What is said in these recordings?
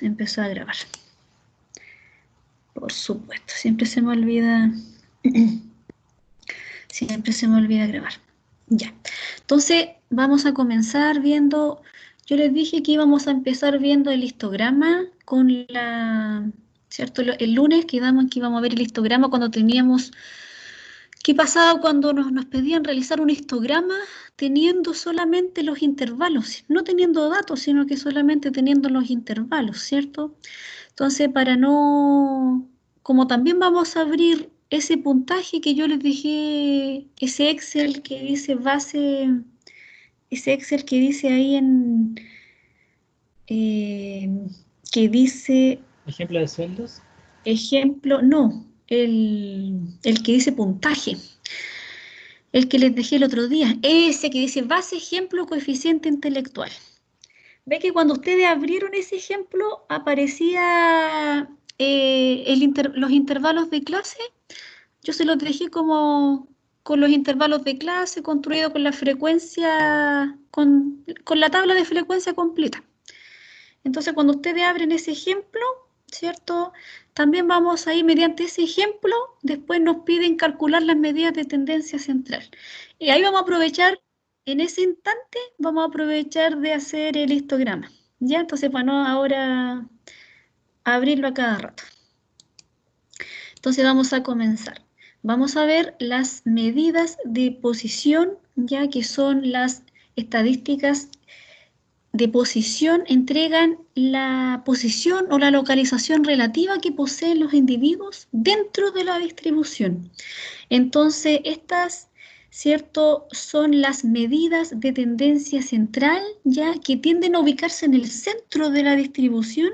empezó a grabar. Por supuesto, siempre se me olvida. Siempre se me olvida grabar. Ya. Entonces, vamos a comenzar viendo. Yo les dije que íbamos a empezar viendo el histograma con la. ¿Cierto? El lunes quedamos en que íbamos a ver el histograma cuando teníamos. ¿Qué pasaba cuando nos pedían realizar un histograma teniendo solamente los intervalos? No teniendo datos, sino que solamente teniendo los intervalos, ¿cierto? Entonces, para no, como también vamos a abrir ese puntaje que yo les dejé, ese Excel que dice base, ese Excel que dice ahí en, que dice... ¿Ejemplo de sueldos? Ejemplo, no, el que dice puntaje, el que les dejé el otro día, ese que dice base, ejemplo, coeficiente intelectual. Ve que cuando ustedes abrieron ese ejemplo aparecía los intervalos de clase. Yo se los dejé como con los intervalos de clase construido con la frecuencia, con la tabla de frecuencia completa. Entonces cuando ustedes abren ese ejemplo, ¿cierto? También vamos a ir mediante ese ejemplo, después nos piden calcular las medidas de tendencia central. Y ahí vamos a aprovechar, en ese instante, vamos a aprovechar de hacer el histograma. ¿Ya? Entonces, para no ahora abrirlo a cada rato. Entonces, vamos a comenzar. Vamos a ver las medidas de posición, ya que son las estadísticas de posición, entregan la posición o la localización relativa que poseen los individuos dentro de la distribución. Entonces, estas, ¿cierto?, son las medidas de tendencia central, ya que tienden a ubicarse en el centro de la distribución,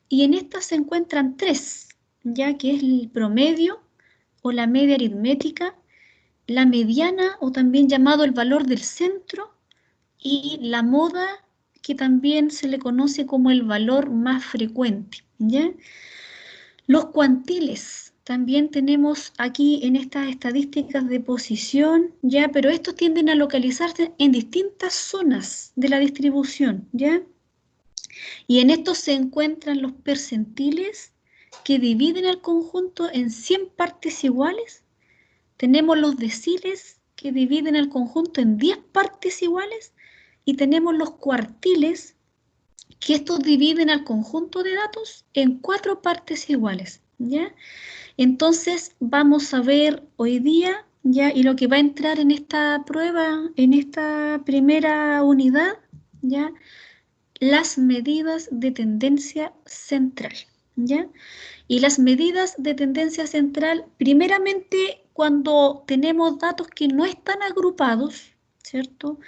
y en estas se encuentran tres, ya que es el promedio o la media aritmética, la mediana o también llamado el valor del centro, y la moda, que también se le conoce como el valor más frecuente, ¿ya? Los cuantiles también tenemos aquí en estas estadísticas de posición, ¿ya? Pero estos tienden a localizarse en distintas zonas de la distribución, ¿ya? Y en estos se encuentran los percentiles, que dividen el conjunto en 100 partes iguales. Tenemos los deciles, que dividen el conjunto en 10 partes iguales. Y tenemos los cuartiles, que estos dividen al conjunto de datos en 4 partes iguales, ¿ya? Entonces vamos a ver hoy día, ¿ya? Y lo que va a entrar en esta prueba, en esta primera unidad, ¿ya? Las medidas de tendencia central, ¿ya? Y las medidas de tendencia central, primeramente, cuando tenemos datos que no están agrupados, ¿cierto?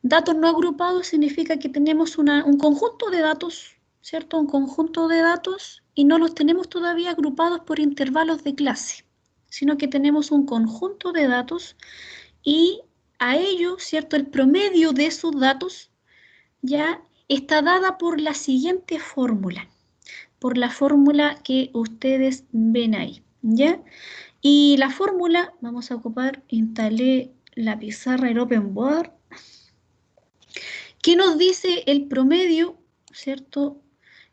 Datos no agrupados significa que tenemos un conjunto de datos, ¿cierto? Un conjunto de datos y no los tenemos todavía agrupados por intervalos de clase, sino que tenemos un conjunto de datos y a ello, ¿cierto? El promedio de esos datos ya está dada por la siguiente fórmula, por la fórmula que ustedes ven ahí, ¿ya? Y la fórmula, vamos a ocupar, instalé la pizarra en OpenBoard. ¿Qué nos dice el promedio, cierto?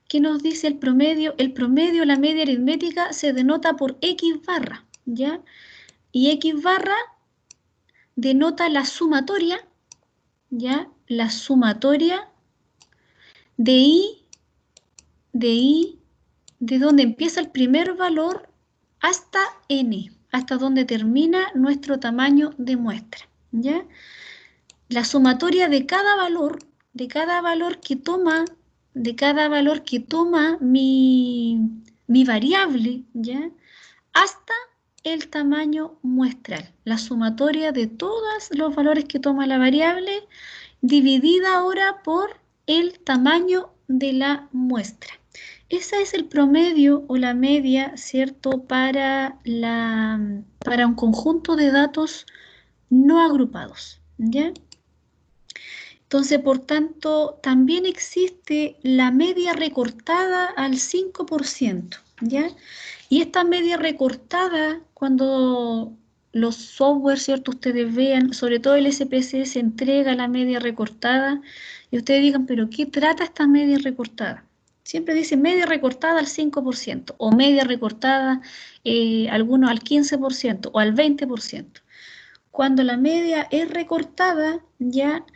¿Qué nos dice el promedio? El promedio, la media aritmética, se denota por X barra, ¿ya? Y X barra denota la sumatoria, ¿ya? La sumatoria de I, de donde empieza el primer valor hasta N, hasta donde termina nuestro tamaño de muestra, ¿ya? La sumatoria de cada valor que toma, mi variable, ¿ya? Hasta el tamaño muestral. La sumatoria de todos los valores que toma la variable, dividida ahora por el tamaño de la muestra. Ese es el promedio o la media, ¿cierto? Para un conjunto de datos no agrupados, ¿ya? Entonces, por tanto, también existe la media recortada al 5%, ¿ya? Y esta media recortada, cuando los software, ¿cierto? Ustedes vean, sobre todo el SPSS se entrega la media recortada, y ustedes digan, ¿pero qué trata esta media recortada? Siempre dice media recortada al 5% o media recortada algunos al 15% o al 20%. Cuando la media es recortada, ya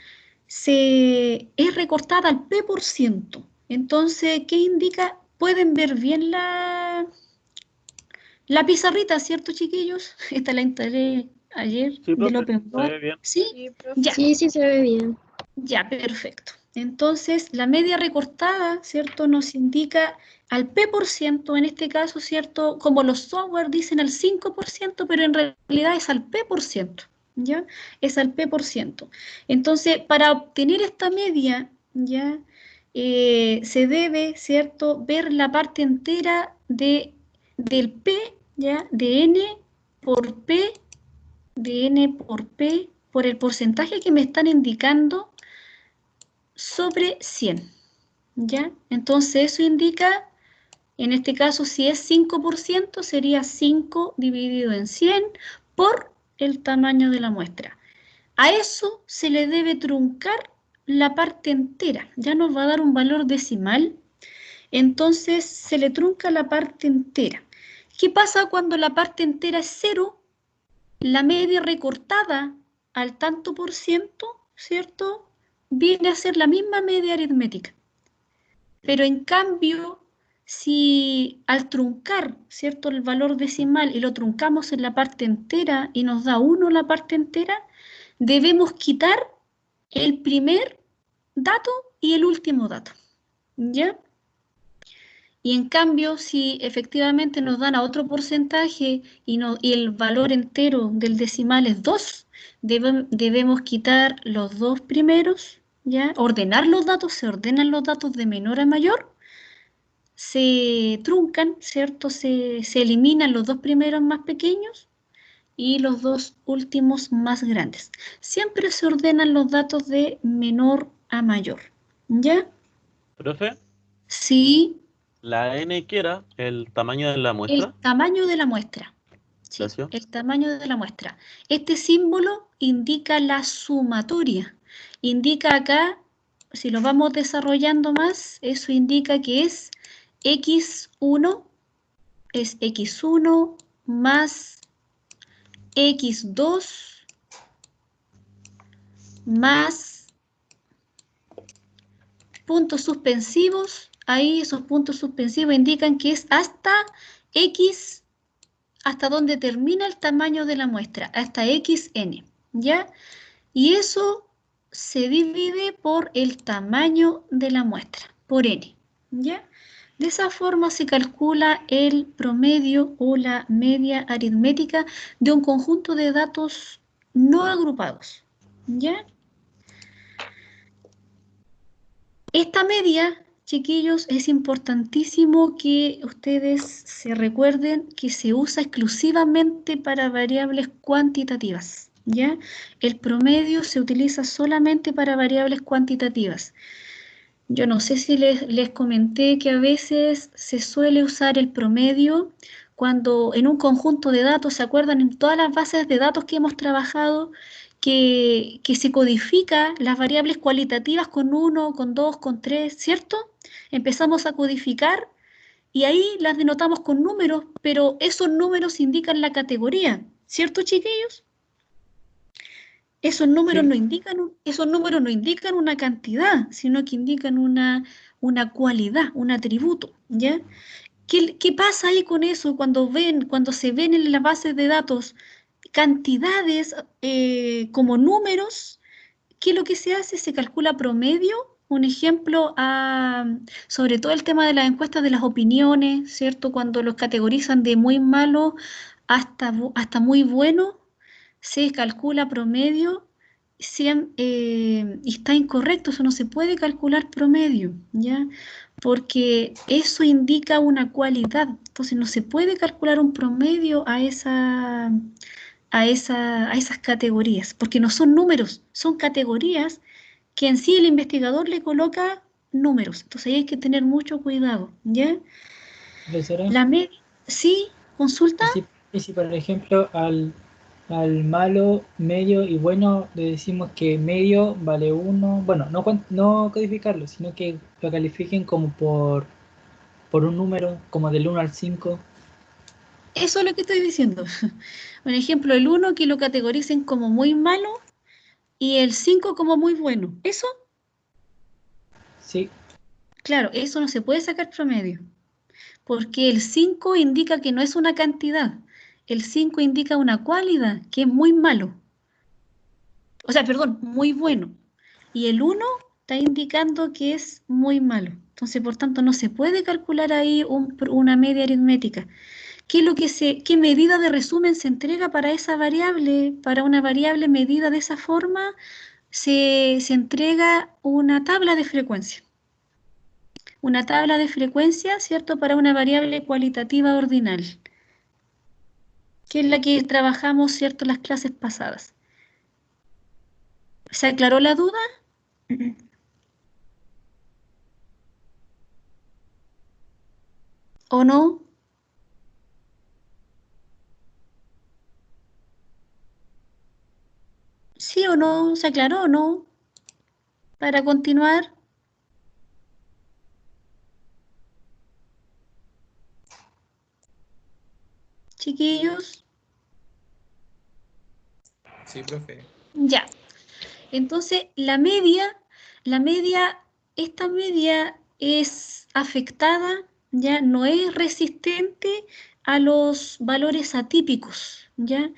es recortada al P%. Entonces, ¿qué indica? Pueden ver bien la pizarrita, ¿cierto, chiquillos? Esta la instalé ayer Sí, del profe, Open se ve Board. bien. ¿Sí? Sí, profe. Ya. Sí, sí se ve bien. Ya, perfecto. Entonces, la media recortada, ¿cierto? Nos indica al P%, en este caso, ¿cierto? Como los software dicen al 5%, pero en realidad es al P%, ¿ya? Es al P%. Entonces, para obtener esta media, ¿ya? Se debe, ¿cierto? Ver la parte entera del P, ¿ya? De N por P, de N por P, por el porcentaje que me están indicando sobre 100, ¿ya? Entonces eso indica, en este caso, si es 5%, sería 5 dividido en 100 por el tamaño de la muestra. A eso se le debe truncar la parte entera, ya nos va a dar un valor decimal, entonces se le trunca la parte entera. ¿Qué pasa cuando la parte entera es 0? La media recortada al tanto por ciento, ¿cierto? Viene a ser la misma media aritmética. Pero en cambio, si al truncar, ¿cierto? El valor decimal y lo truncamos en la parte entera y nos da 1 la parte entera, debemos quitar el primer dato y el último dato, ¿ya? Y en cambio, si efectivamente nos dan a otro porcentaje y el valor entero del decimal es 2, debemos quitar los dos primeros, ¿ya? Ordenar los datos, se ordenan los datos de menor a mayor, se truncan, ¿cierto? Se eliminan los dos primeros más pequeños y los dos últimos más grandes. Siempre se ordenan los datos de menor a mayor, ¿ya? Profe, Sí, la N que era el tamaño de la el muestra. tamaño de la muestra. Sí, Gracias. el tamaño de la muestra. Este símbolo indica la sumatoria. Indica acá, si lo vamos desarrollando más, eso indica que es x1, es x1 más x2 más puntos suspensivos. Ahí esos puntos suspensivos indican que es hasta x, hasta donde termina el tamaño de la muestra, hasta xn, ¿ya? Y eso se divide por el tamaño de la muestra, por n, ¿ya? De esa forma se calcula el promedio o la media aritmética de un conjunto de datos no agrupados, ¿ya? Esta media, chiquillos, es importantísimo que ustedes se recuerden que se usa exclusivamente para variables cuantitativas, ¿ya? El promedio se utiliza solamente para variables cuantitativas. Yo no sé si les comenté que a veces se suele usar el promedio cuando en un conjunto de datos, ¿se acuerdan? En todas las bases de datos que hemos trabajado, que se codifica las variables cualitativas con 1, con 2, con 3, ¿cierto? Empezamos a codificar y ahí las denotamos con números, pero esos números indican la categoría, ¿cierto, chiquillos? Sí. Esos números no indican una cantidad, sino que indican una cualidad, un atributo, ¿ya? ¿Qué pasa ahí con eso cuando se ven en las bases de datos cantidades como números? ¿Qué es lo que se hace? Se calcula promedio. Un ejemplo, sobre todo el tema de las encuestas de las opiniones, ¿cierto? Cuando los categorizan de muy malo hasta muy bueno, se calcula promedio y está incorrecto, eso no se puede calcular promedio, ¿ya? Porque eso indica una cualidad, entonces no se puede calcular un promedio a esas categorías, porque no son números, son categorías que en sí el investigador le coloca números, entonces ahí hay que tener mucho cuidado, ¿ya? Profesora, La media, sí, consulta. y si por ejemplo al malo, medio y bueno le decimos que medio vale uno, bueno, no, no codificarlo, sino que lo califiquen como por un número, como del 1 al 5. Eso es lo que estoy diciendo. Por ejemplo, el 1 que lo categoricen como muy malo y el 5 como muy bueno. ¿Eso? Sí, Claro, eso no se puede sacar promedio, porque el 5 indica que no es una cantidad. El 5 indica una cualidad, que es muy malo. O sea, perdón, muy bueno. Y el 1 está indicando que es muy malo. Entonces, por tanto, no se puede calcular ahí una media aritmética. ¿Qué es lo que qué medida de resumen se entrega para esa variable? Para una variable medida de esa forma, se entrega una tabla de frecuencia. Una tabla de frecuencia, ¿cierto? Para una variable cualitativa ordinal, que es la que trabajamos, ¿cierto? Las clases pasadas. ¿Se aclaró la duda? ¿O no? ¿Sí o no? ¿Se aclaró o no? Para continuar, chiquillos. Sí, profe. Ya. Entonces, la media, esta media es afectada, ya no es resistente a los valores atípicos, ¿ya?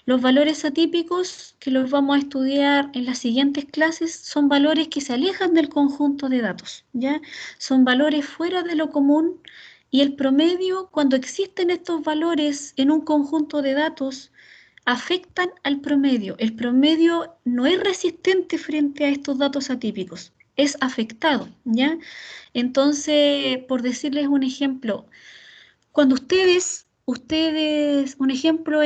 Los valores atípicos que los vamos a estudiar en las siguientes clases son valores que se alejan del conjunto de datos, ¿ya? Son valores fuera de lo común y el promedio, cuando existen estos valores en un conjunto de datos, afectan al promedio. El promedio no es resistente frente a estos datos atípicos, es afectado, ¿ya? Entonces, por decirles un ejemplo, cuando un ejemplo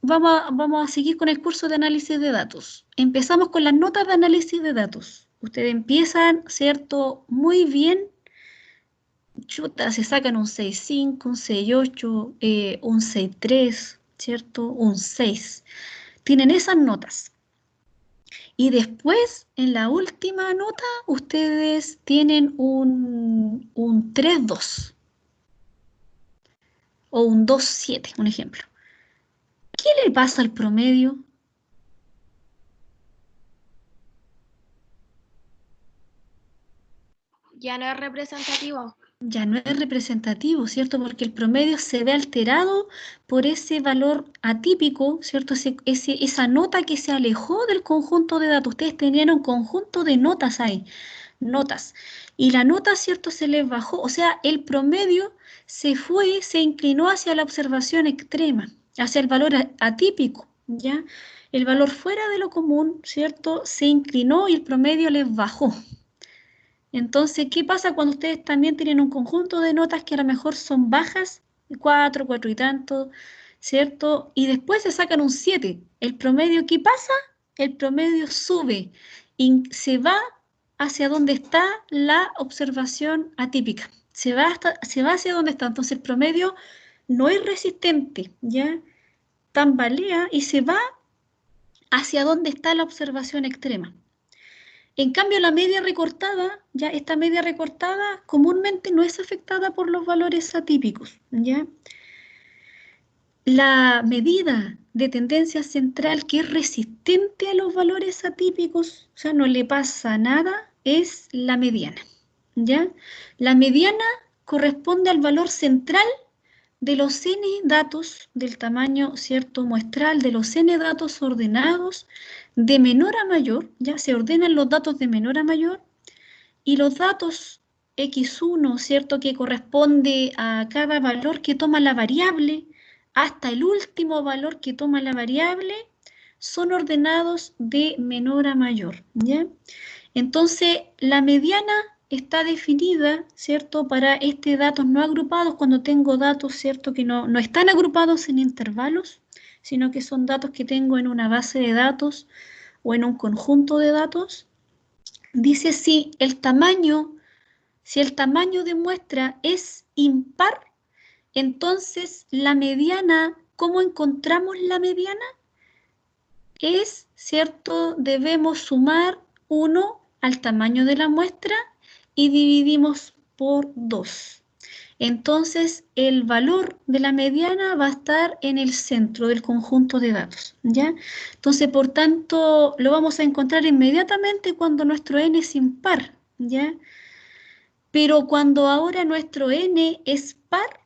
vamos a seguir con el curso de análisis de datos. Empezamos con las notas de análisis de datos. Ustedes empiezan, ¿cierto? Muy bien. Chuta, se sacan un 6,5, un 6,8, un 6,3, ¿cierto? Un 6. Tienen esas notas. Y después, en la última nota, ustedes tienen un 3,2 o un 2,7, un ejemplo. ¿Qué le pasa al promedio? Ya no es representativo. Ya no es representativo, ¿cierto? Porque el promedio se ve alterado por ese valor atípico, ¿cierto? Esa nota que se alejó del conjunto de datos. Ustedes tenían un conjunto de notas ahí, notas. Y la nota, ¿cierto? Se les bajó. O sea, el promedio se inclinó hacia la observación extrema, hacia el valor atípico, ¿ya? El valor fuera de lo común, ¿cierto? Se inclinó y el promedio les bajó. Entonces, ¿qué pasa cuando ustedes también tienen un conjunto de notas que a lo mejor son bajas, 4, 4 y tanto, ¿cierto? Y después se sacan un 7. ¿El promedio qué pasa? El promedio sube y se va hacia donde está la observación atípica. Se va hacia donde está. Entonces, el promedio no es resistente, ¿ya? Tambalea y se va hacia donde está la observación extrema. En cambio, la media recortada, ya esta media recortada comúnmente no es afectada por los valores atípicos, ¿ya? La medida de tendencia central que es resistente a los valores atípicos, o sea, no le pasa nada, es la mediana, ¿ya? La mediana corresponde al valor central de los n datos del tamaño, ¿cierto?, muestral, de los n datos ordenados de menor a mayor, ya se ordenan los datos de menor a mayor, y los datos x1, ¿cierto?, que corresponde a cada valor que toma la variable, hasta el último valor que toma la variable, son ordenados de menor a mayor, ¿ya? Entonces, la mediana está definida, ¿cierto?, para datos no agrupados, cuando tengo datos, ¿cierto?, que no están agrupados en intervalos, sino que son datos que tengo en una base de datos o en un conjunto de datos. Dice si el tamaño de muestra es impar, entonces la mediana, ¿cómo encontramos la mediana? Es, ¿cierto?, debemos sumar 1 al tamaño de la muestra y dividimos por 2. Entonces, el valor de la mediana va a estar en el centro del conjunto de datos, ¿ya? Entonces, por tanto, lo vamos a encontrar inmediatamente cuando nuestro n es impar, ¿ya? Pero cuando ahora nuestro n es par,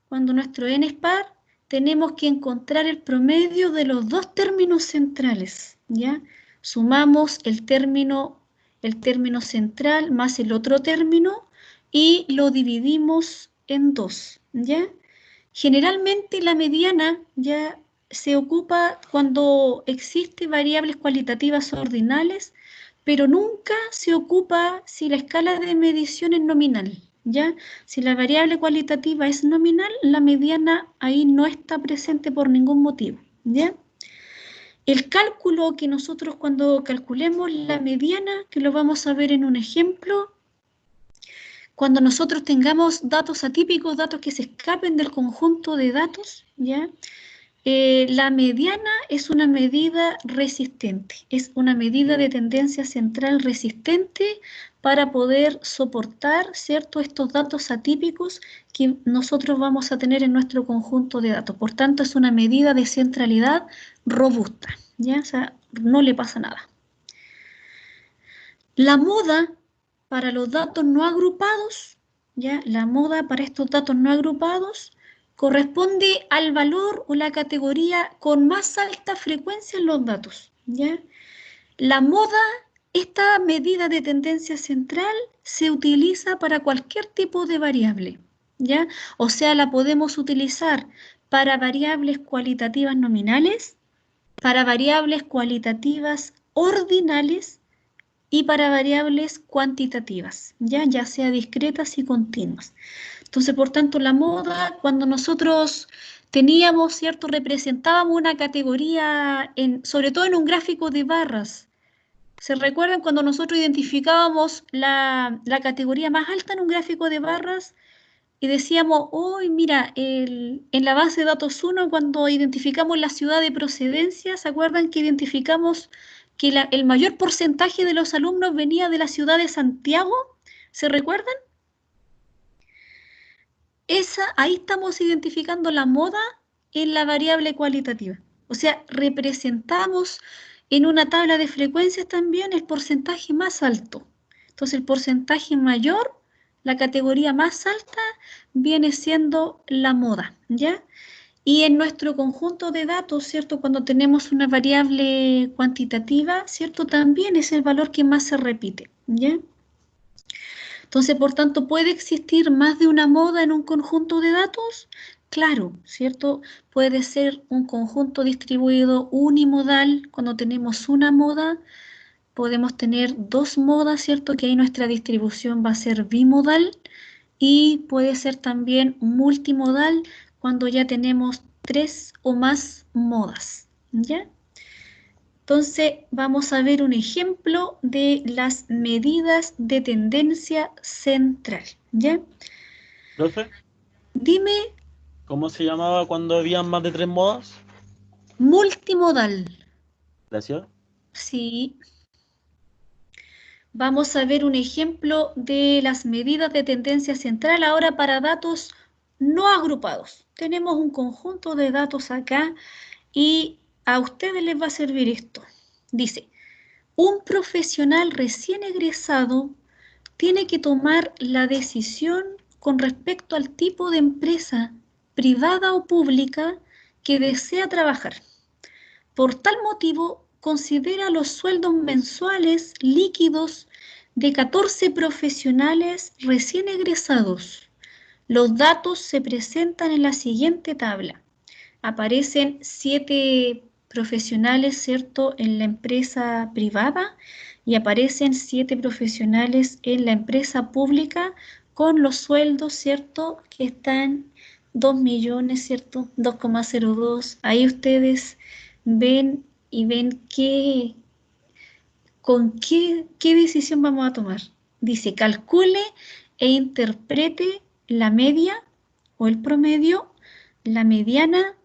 cuando nuestro n es par, tenemos que encontrar el promedio de los dos términos centrales, ¿ya? Sumamos el término central más el otro término y lo dividimos en 2, ¿ya? Generalmente la mediana ya se ocupa cuando existen variables cualitativas ordinales, pero nunca se ocupa si la escala de medición es nominal, ¿ya? Si la variable cualitativa es nominal, la mediana ahí no está presente por ningún motivo, ¿ya? El cálculo que nosotros cuando calculemos la mediana, que lo vamos a ver en un ejemplo, cuando nosotros tengamos datos atípicos, datos que se escapen del conjunto de datos, ¿ya? La mediana es una medida resistente, es una medida de tendencia central resistente para poder soportar, ¿cierto?, estos datos atípicos que nosotros vamos a tener en nuestro conjunto de datos. Por tanto, es una medida de centralidad robusta, ¿ya? O sea, no le pasa nada. La moda para los datos no agrupados, ¿ya? La moda para estos datos no agrupados corresponde al valor o la categoría con más alta frecuencia en los datos, ¿ya? La moda, esta medida de tendencia central, se utiliza para cualquier tipo de variable, ¿ya? O sea, la podemos utilizar para variables cualitativas nominales, para variables cualitativas ordinales y para variables cuantitativas, ya sea discretas y continuas. Entonces, por tanto, la moda, cuando nosotros teníamos, ¿cierto?, representábamos una categoría, sobre todo en un gráfico de barras. ¿Se recuerdan cuando nosotros identificábamos la categoría más alta en un gráfico de barras y decíamos, hoy mira, en la base de datos 1, cuando identificamos la ciudad de procedencia, ¿se acuerdan que identificamos que el mayor porcentaje de los alumnos venía de la ciudad de Santiago? ¿Se recuerdan? Ahí estamos identificando la moda en la variable cualitativa. O sea, representamos en una tabla de frecuencias también el porcentaje más alto. Entonces, el porcentaje mayor, la categoría más alta, viene siendo la moda, ¿ya? Y en nuestro conjunto de datos, ¿cierto? Cuando tenemos una variable cuantitativa, ¿cierto? También es el valor que más se repite, ¿ya? Entonces, por tanto, ¿puede existir más de una moda en un conjunto de datos? Claro, ¿cierto? Puede ser un conjunto distribuido unimodal. Cuando tenemos una moda, podemos tener dos modas, ¿cierto? Que ahí nuestra distribución va a ser bimodal. Y puede ser también multimodal cuando ya tenemos 3 o más modas, ¿ya? Entonces, vamos a ver un ejemplo de las medidas de tendencia central, ¿ya? Profe, Dime, ¿cómo se llamaba cuando habían más de 3 modas? multimodal. Gracias. Sí. Vamos a ver un ejemplo de las medidas de tendencia central ahora para datos no agrupados. Tenemos un conjunto de datos acá y a ustedes les va a servir esto. Dice, un profesional recién egresado tiene que tomar la decisión con respecto al tipo de empresa privada o pública que desea trabajar. Por tal motivo, considera los sueldos mensuales líquidos de 14 profesionales recién egresados. Los datos se presentan en la siguiente tabla. Aparecen 7 profesionales, ¿cierto?, en la empresa privada y aparecen 7 profesionales en la empresa pública con los sueldos, ¿cierto?, que están 2 millones, ¿cierto?, 2,02. Ahí ustedes ven y ven con qué decisión vamos a tomar. Dice, calcule e interprete la media o el promedio, la mediana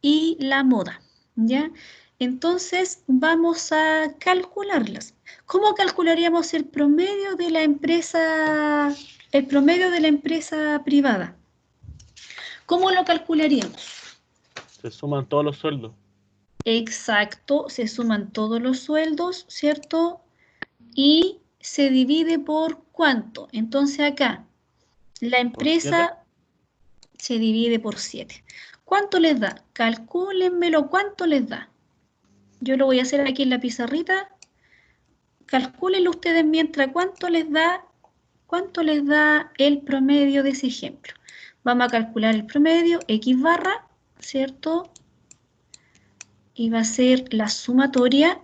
y la moda, ¿ya? Entonces vamos a calcularlas. ¿Cómo calcularíamos el promedio de la empresa privada? ¿Cómo lo calcularíamos? Se suman todos los sueldos. Exacto, se suman todos los sueldos, ¿cierto? Y se divide por ¿cuánto? Entonces acá, la empresa se divide por 7. ¿Cuánto les da? Calcúlenmelo, ¿cuánto les da? Yo lo voy a hacer aquí en la pizarrita. Calcúlenlo ustedes mientras, ¿cuánto les da el promedio de ese ejemplo? Vamos a calcular el promedio, X barra, ¿cierto? Y va a ser la sumatoria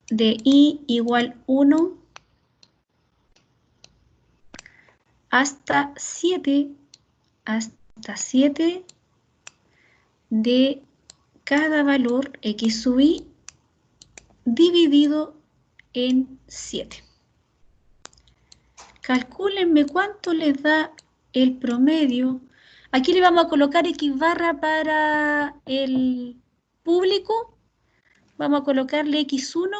de I igual 1 hasta 7 de cada valor X sub I dividido en 7. Calcúlenme cuánto les da el promedio. Aquí le vamos a colocar X barra para el público. Vamos a colocarle X1,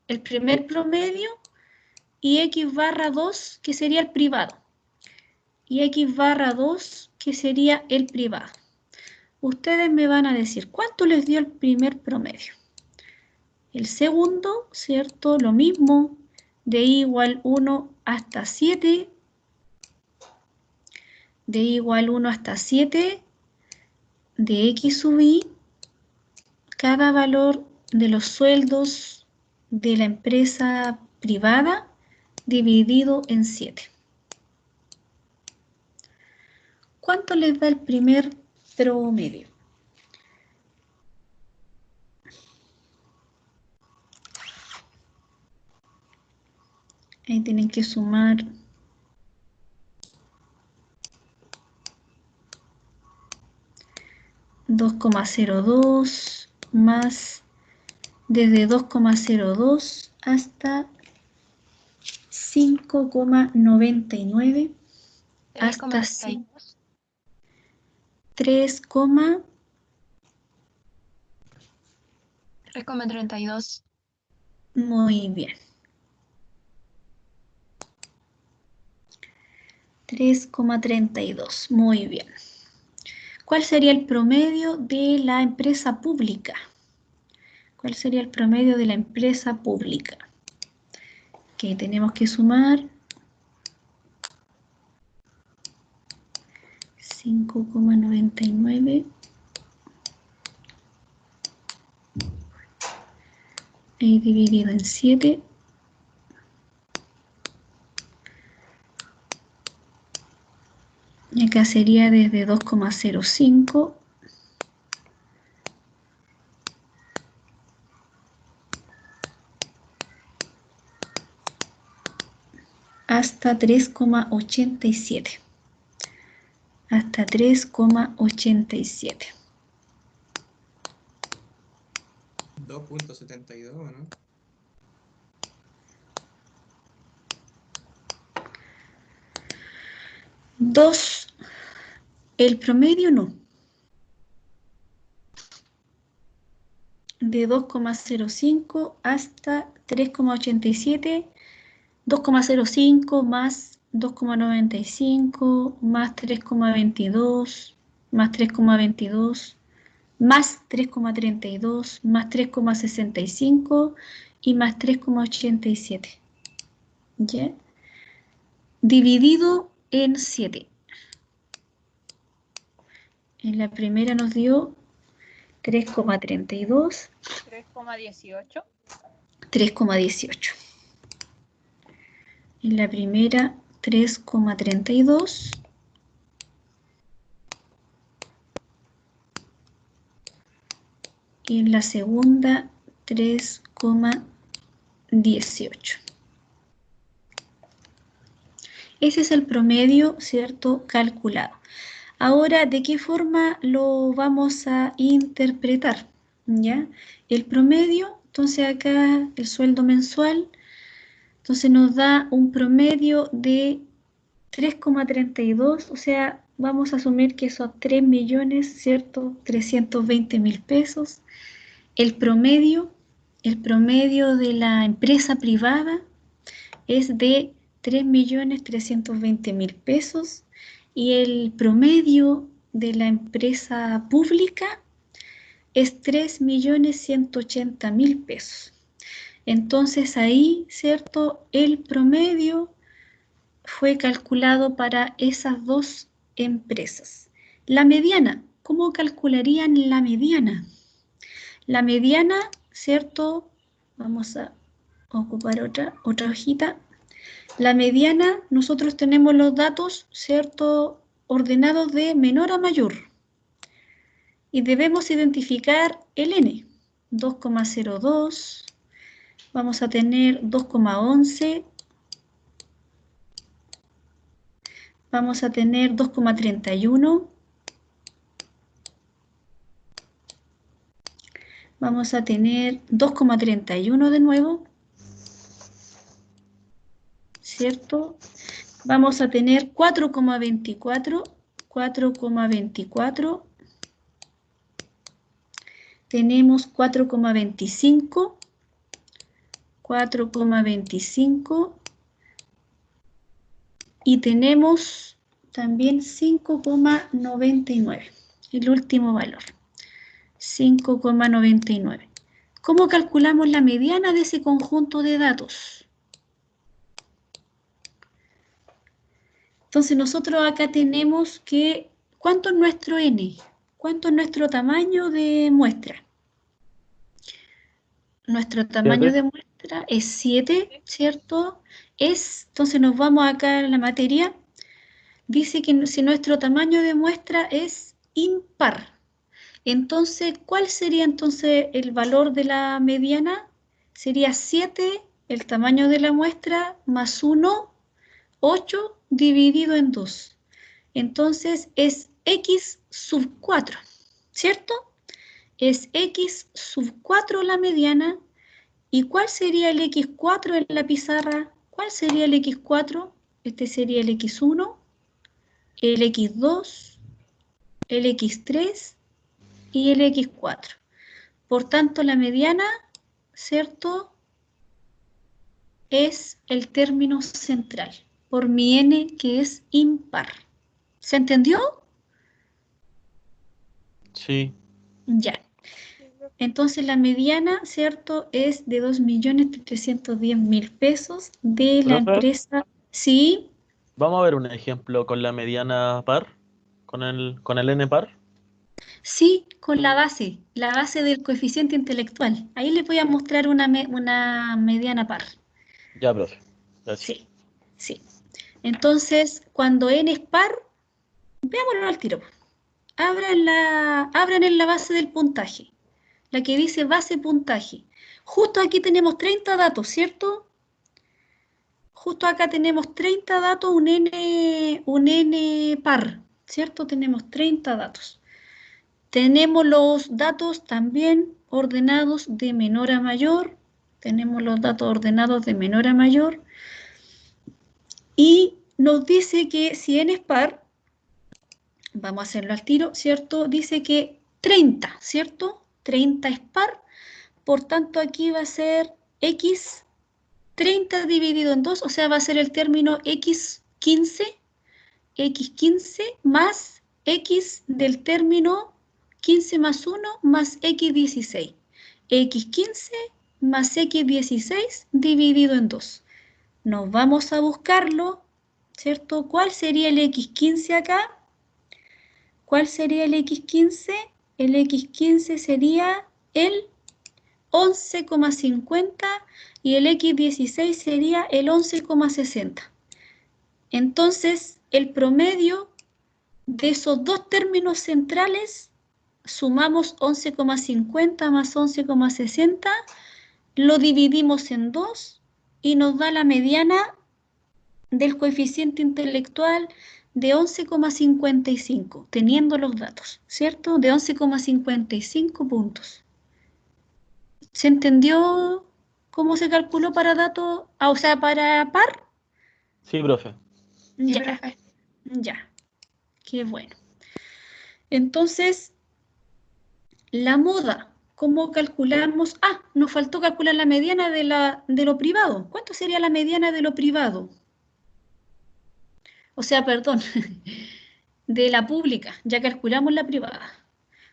el primer promedio, y X barra 2, que sería el privado. Y X barra 2, que sería el privado. Ustedes me van a decir, ¿cuánto les dio el primer promedio? El segundo, ¿cierto? Lo mismo, de I igual 1 hasta 7, de I igual 1 hasta 7, de X sub I, cada valor de los sueldos de la empresa privada dividido en 7. ¿Cuánto les da el primer promedio? Ahí tienen que sumar 2,02 más desde 2,02 hasta 5,99 hasta 3,32. Muy bien. 3,32. Muy bien. ¿Cuál sería el promedio de la empresa pública? ¿Cuál sería el promedio de la empresa pública? Que tenemos que sumar 5,99 y dividido en 7. Y acá sería desde 2,05 hasta 3,87. Hasta 3,87. 2,72, ¿no? 2, el promedio no. De 2,05 hasta 3,87, 2,05 más 2,95 más 3,22 más 3,22 más 3,32 más 3,65 y más 3,87. ¿Ya? Dividido en 7. En la primera nos dio 3,32. 3,18. 3,18. En la primera 3,32. Y en la segunda 3,18. Ese es el promedio, ¿cierto? Calculado. Ahora, ¿de qué forma lo vamos a interpretar? ¿Ya? El promedio, entonces acá el sueldo mensual, entonces nos da un promedio de 3,32, o sea, vamos a asumir que son 3 millones, ¿cierto? 320.000 pesos. El promedio de la empresa privada es de 3.320.000 pesos y el promedio de la empresa pública es 3.180.000 pesos. Entonces ahí, ¿cierto? El promedio fue calculado para esas dos empresas. La mediana, ¿cómo calcularían la mediana? La mediana, ¿cierto? Vamos a ocupar otra hojita. La mediana, nosotros tenemos los datos, ¿cierto? Ordenados de menor a mayor. Y debemos identificar el n. 2,02. Vamos a tener 2,11. Vamos a tener 2,31. Vamos a tener 2,31 de nuevo. ¿Cierto? Vamos a tener 4,24. 4,24. Tenemos 4,25. 4,25. Y tenemos también 5,99, el último valor, 5,99. ¿Cómo calculamos la mediana de ese conjunto de datos? Entonces nosotros acá tenemos que, ¿cuánto es nuestro n? ¿Cuánto es nuestro tamaño de muestra? Nuestro tamaño de muestra es 7, ¿cierto? Entonces nos vamos acá a la materia. Dice que si nuestro tamaño de muestra es impar. Entonces, ¿cuál sería entonces el valor de la mediana? Sería 7, el tamaño de la muestra, más 1, 8 dividido en 2. Entonces es x sub 4, ¿cierto? Es x sub 4 la mediana. ¿Y cuál sería el x4 en la pizarra? ¿Cuál sería el x4? Este sería el x1, el x2, el x3 y el x4. Por tanto, la mediana, ¿cierto?, es el término central, por mi n que es impar. ¿Se entendió? Sí. Ya. Entonces la mediana, ¿cierto?, es de 2.310.000 pesos de la ¿Profe? empresa. Sí, Vamos a ver un ejemplo con la mediana par, con el n par. sí, con la base del coeficiente intelectual. Ahí les voy a mostrar una mediana par. Ya, profe. Gracias. Sí, sí. Entonces, cuando n es par, veámoslo al tiro. Abran en la base del puntaje, la que dice base puntaje. Justo aquí tenemos 30 datos, ¿cierto? Justo acá tenemos 30 datos, un n par, ¿cierto? Tenemos 30 datos. Tenemos los datos también ordenados de menor a mayor. Tenemos los datos ordenados de menor a mayor. Y nos dice que si n es par, vamos a hacerlo al tiro, ¿cierto? Dice que 30, ¿cierto? 30 es par. Por tanto, aquí va a ser x 30 dividido en 2, o sea, va a ser el término x15 más x del término 15 más 1 más x16. x15 más x16 dividido en 2. Nos vamos a buscarlo, ¿cierto? ¿Cuál sería el x15 acá? ¿Cuál sería el x15? El x15 sería el 11,50 y el x16 sería el 11,60. Entonces, el promedio de esos dos términos centrales, sumamos 11,50 más 11,60, lo dividimos en 2 y nos da la mediana del coeficiente intelectual de 11,55, teniendo los datos, ¿cierto? De 11,55 puntos. ¿Se entendió cómo se calculó para datos, o sea, para par? Sí, profe. Sí, Ya, profe. ya. Qué bueno. Entonces, la moda, ¿cómo calculamos? Nos faltó calcular la mediana de lo privado. ¿Cuánto sería la mediana de lo privado? o sea, perdón, de la pública, ya calculamos la privada.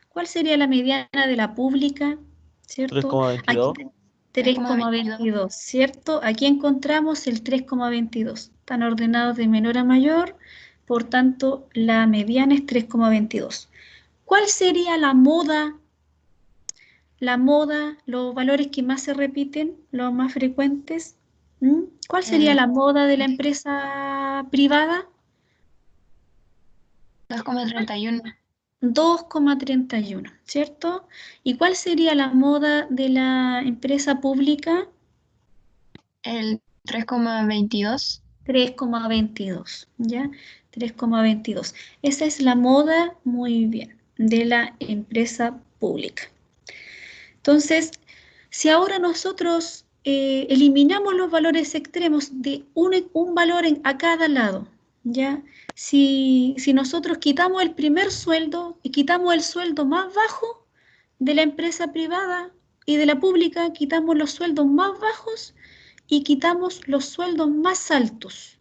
¿Cuál sería la mediana de la pública? ¿Cierto? Aquí 3,22. 3,22, ¿cierto? Aquí encontramos el 3,22. Están ordenados de menor a mayor, por tanto, la mediana es 3,22. ¿Cuál sería la moda? La moda, los valores que más se repiten, los más frecuentes. ¿Mm? ¿Cuál sería El la moda de la empresa privada? 2,31. 2,31, ¿cierto? ¿Y cuál sería la moda de la empresa pública? El 3,22. 3,22, ¿ya? 3,22. Esa es la moda, muy bien, de la empresa pública. Entonces, si ahora nosotros eliminamos los valores extremos de un valor a cada lado, ¿ya? Si nosotros quitamos el primer sueldo y quitamos el sueldo más bajo de la empresa privada y de la pública, quitamos los sueldos más bajos y quitamos los sueldos más altos.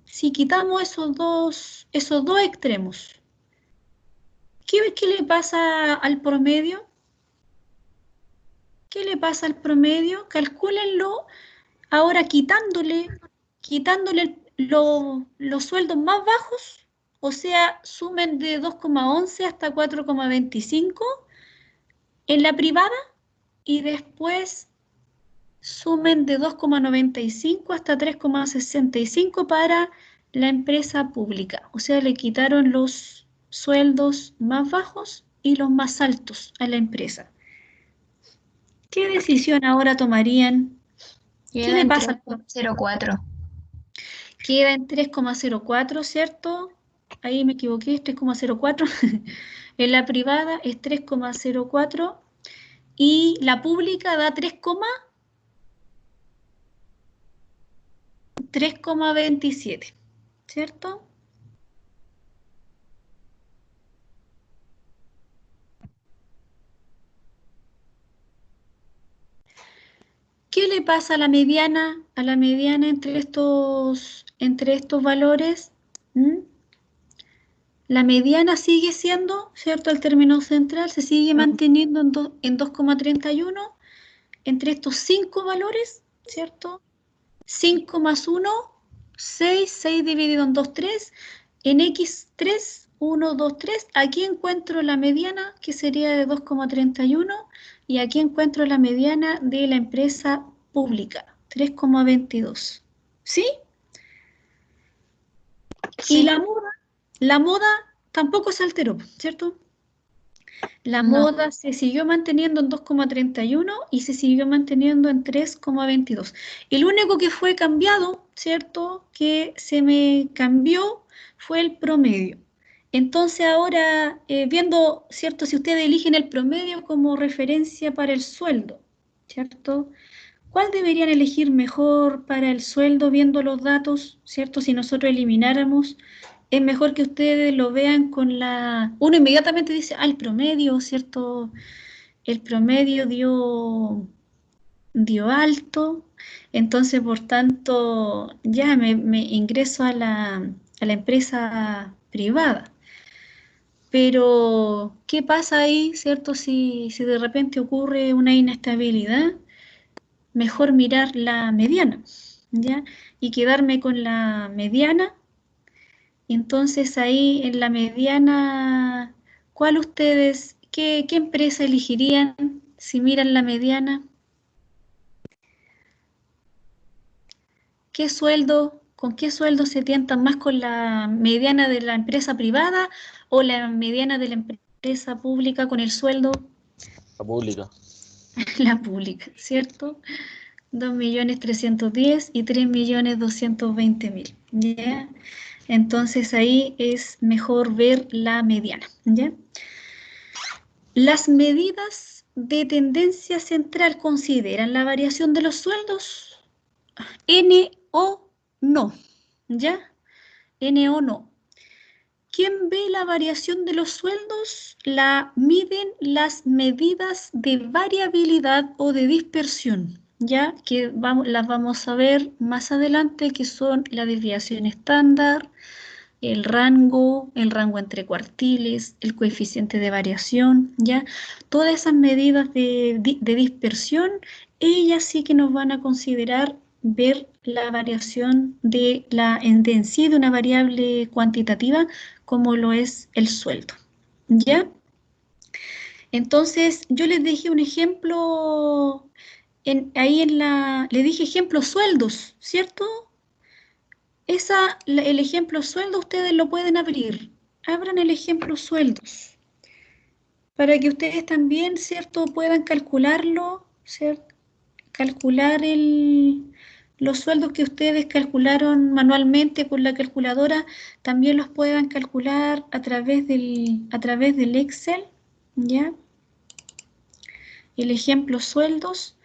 Si quitamos esos dos extremos, ¿qué le pasa al promedio? ¿Qué le pasa al promedio? Calcúlenlo ahora quitándole los sueldos más bajos, o sea, sumen de 2,11 hasta 4,25 en la privada y después sumen de 2,95 hasta 3,65 para la empresa pública. O sea, le quitaron los sueldos más bajos y los más altos a la empresa. ¿Qué decisión ahora tomarían? ¿Qué Queda le en pasa? 3,04. Queda en 3,04, ¿cierto? Ahí me equivoqué, es 3,04. En la privada es 3,04 y la pública da 3,27, ¿cierto? ¿Qué le pasa a la mediana? A la mediana entre estos valores. ¿Mm? La mediana sigue siendo, ¿cierto? El término central se sigue manteniendo en 2,31 entre estos 5 valores, ¿cierto? 5 más 1, 6, 6 dividido en 2, 3. En X3, 1, 2, 3. Aquí encuentro la mediana, que sería de 2,31. Y aquí encuentro la mediana de la empresa pública, 3,22. ¿Sí? Y Sí, la moda tampoco se alteró, ¿cierto? La no. moda se siguió manteniendo en 2,31 y se siguió manteniendo en 3,22. El único que fue cambiado, ¿cierto? Que se me cambió fue el promedio. Entonces ahora, viendo, ¿cierto? Si ustedes eligen el promedio como referencia para el sueldo, ¿cierto? ¿Cuál deberían elegir mejor para el sueldo viendo los datos, ¿cierto? Si nosotros elimináramos, es mejor que ustedes lo vean con la... Uno inmediatamente dice, el promedio, ¿cierto? El promedio dio alto, entonces por tanto ya me ingreso a la empresa privada. Pero, ¿qué pasa ahí, ¿cierto? Si de repente ocurre una inestabilidad, mejor mirar la mediana, ¿ya? Y quedarme con la mediana. Entonces ahí en la mediana, ¿cuál ustedes, qué empresa elegirían si miran la mediana? ¿Con qué sueldo se tientan más, con la mediana de la empresa privada o la mediana de la empresa pública con el sueldo? La pública. La pública, ¿cierto? 2.310.000 y 3.220.000, ¿ya? Entonces ahí es mejor ver la mediana, ¿ya? Las medidas de tendencia central consideran la variación de los sueldos, N o no, ¿ya? N o no. ¿Quién ve la variación de los sueldos? La miden las medidas de variabilidad o de dispersión, ya que las vamos a ver más adelante, que son la desviación estándar, el rango entre cuartiles, el coeficiente de variación, ¿ya? Todas esas medidas de dispersión, ellas sí que nos van a considerar ver la variación en sí de una variable cuantitativa como lo es el sueldo, ¿ya? Entonces, yo les dejé un ejemplo, le dije ejemplo sueldos, ¿cierto? El ejemplo sueldo ustedes lo pueden abrir. Abran el ejemplo sueldos para que ustedes también, ¿cierto?, puedan calcularlo, ¿cierto? Calcular los sueldos que ustedes calcularon manualmente con la calculadora, también los puedan calcular a través del Excel, ¿ya? El ejemplo sueldos.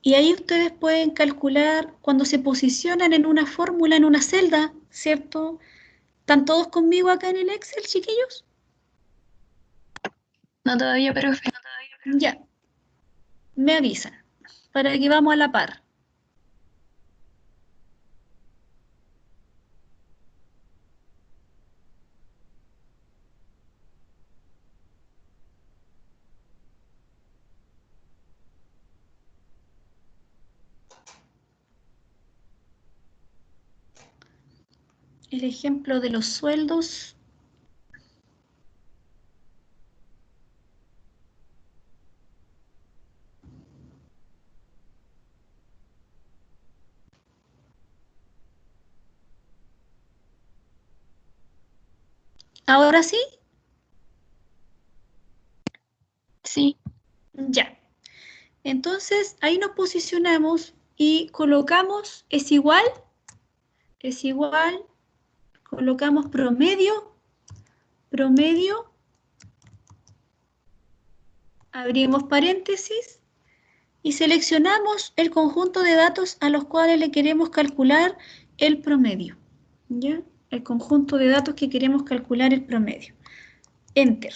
Y ahí ustedes pueden calcular cuando se posicionan en una fórmula, en una celda, ¿cierto? ¿Están todos conmigo acá en el Excel, chiquillos? No todavía, profe. Ya, me avisan, para que vamos a la par. El ejemplo de los sueldos. ¿Ahora sí? Sí. Ya. Entonces, ahí nos posicionamos y colocamos es igual, colocamos promedio, abrimos paréntesis y seleccionamos el conjunto de datos a los cuales le queremos calcular el promedio, ¿ya? El conjunto de datos que queremos calcular el promedio. Enter.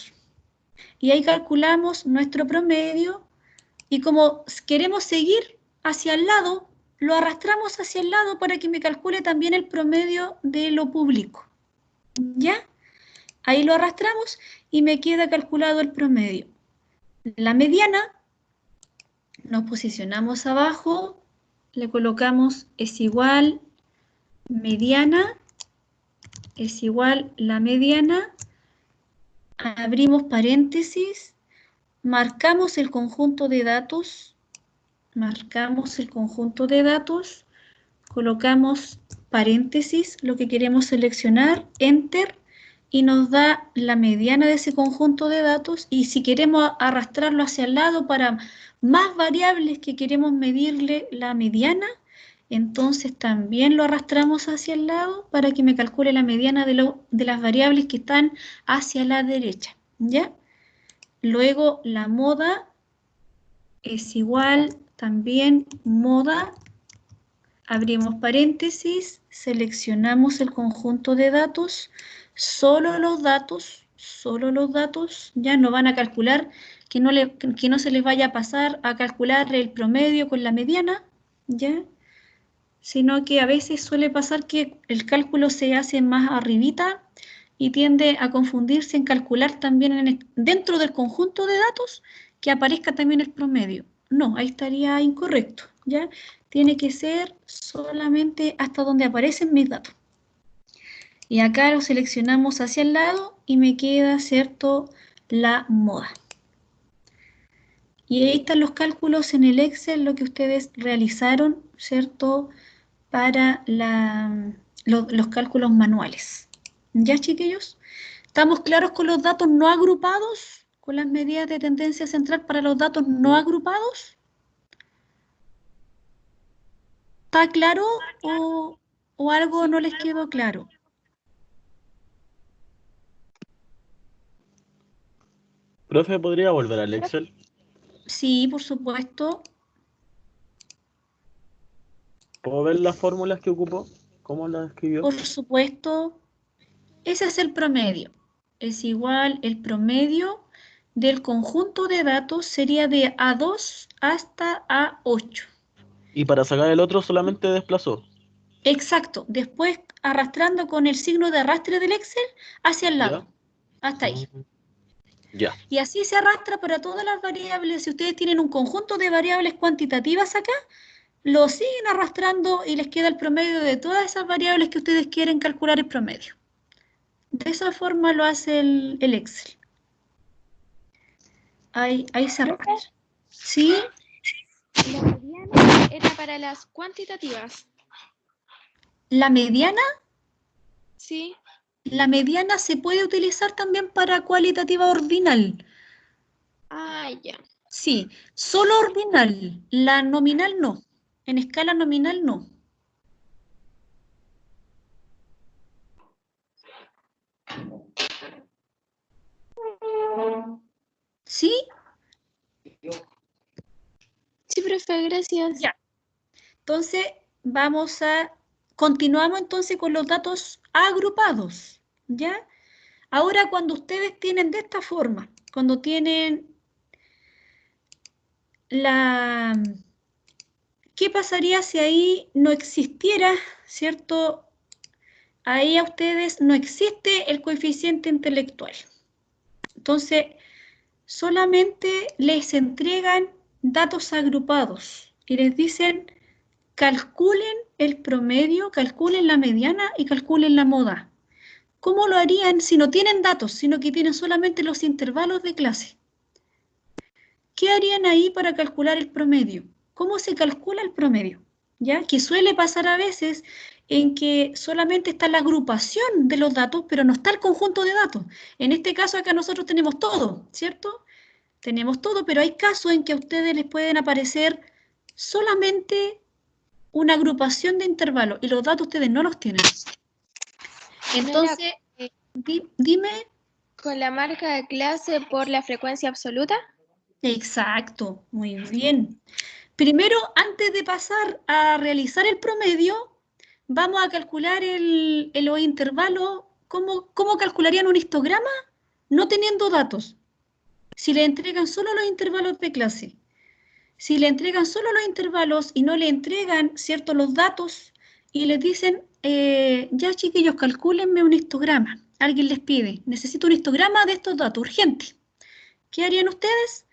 Y ahí calculamos nuestro promedio y como queremos seguir hacia el lado, lo arrastramos hacia el lado para que me calcule también el promedio de lo público, ¿ya? Ahí lo arrastramos y me queda calculado el promedio. La mediana, nos posicionamos abajo, le colocamos es igual mediana, es igual la mediana, abrimos paréntesis, marcamos el conjunto de datos, colocamos paréntesis, lo que queremos seleccionar, enter, y nos da la mediana de ese conjunto de datos, y si queremos arrastrarlo hacia el lado para más variables que queremos medirle la mediana, entonces también lo arrastramos hacia el lado para que me calcule la mediana de las variables que están hacia la derecha, ¿ya? Luego la moda es igual también moda, abrimos paréntesis, seleccionamos el conjunto de datos, solo los datos, ya no van a calcular, que no se les vaya a pasar a calcular el promedio con la mediana, ¿ya? Sino que a veces suele pasar que el cálculo se hace más arribita y tiende a confundirse en calcular también dentro del conjunto de datos que aparezca también el promedio. No, ahí estaría incorrecto, ¿ya? Tiene que ser solamente hasta donde aparecen mis datos. Y acá lo seleccionamos hacia el lado y me queda, ¿cierto?, la moda. Y ahí están los cálculos en el Excel, lo que ustedes realizaron, ¿cierto?, para los cálculos manuales. ¿Ya, chiquillos? ¿Estamos claros con los datos no agrupados? ¿Con las medidas de tendencia central para los datos no agrupados? ¿Está claro o algo no les quedó claro? Profe, ¿podría volver al Excel? Sí, por supuesto. ¿Puedo ver las fórmulas que ocupó? ¿Cómo las escribió? Por supuesto. Ese es el promedio. Es igual el promedio del conjunto de datos sería de A2 hasta A8. Y para sacar el otro solamente desplazó. Exacto. Después arrastrando con el signo de arrastre del Excel hacia el lado. Hasta ahí. Ya. Y así se arrastra para todas las variables. Si ustedes tienen un conjunto de variables cuantitativas acá, lo siguen arrastrando y les queda el promedio de todas esas variables que ustedes quieren calcular el promedio. De esa forma lo hace el Excel. Ahí se arrastra. ¿Sí? La mediana era para las cuantitativas. La mediana. Sí. La mediana se puede utilizar también para cualitativa ordinal. Ah, ya. Sí, solo ordinal. La nominal no. En escala nominal no. ¿Sí? Sí, profe, gracias. Ya. Entonces, continuamos entonces con los datos agrupados, ¿ya? Ahora, cuando ustedes tienen de esta forma, cuando tienen ¿qué pasaría si ahí no existiera, cierto? Ahí a ustedes no existe el coeficiente intelectual. Entonces, solamente les entregan datos agrupados y les dicen, calculen el promedio, calculen la mediana y calculen la moda. ¿Cómo lo harían si no tienen datos, sino que tienen solamente los intervalos de clase? ¿Qué harían ahí para calcular el promedio? ¿Cómo se calcula el promedio? ¿Ya? Que suele pasar a veces en que solamente está la agrupación de los datos, pero no está el conjunto de datos. En este caso acá nosotros tenemos todo, ¿cierto? Tenemos todo, pero hay casos en que a ustedes les pueden aparecer solamente una agrupación de intervalos y los datos ustedes no los tienen. Entonces, dime. ¿Con la marca de clase por la frecuencia absoluta? Exacto, muy bien. Primero, antes de pasar a realizar el promedio, vamos a calcular los intervalos. ¿Cómo calcularían un histograma? No teniendo datos. Si le entregan solo los intervalos de clase. Si le entregan solo los intervalos y no le entregan, ¿cierto?, los datos y les dicen, ya chiquillos, calcúlenme un histograma. Alguien les pide, necesito un histograma de estos datos, urgente. ¿Qué harían ustedes?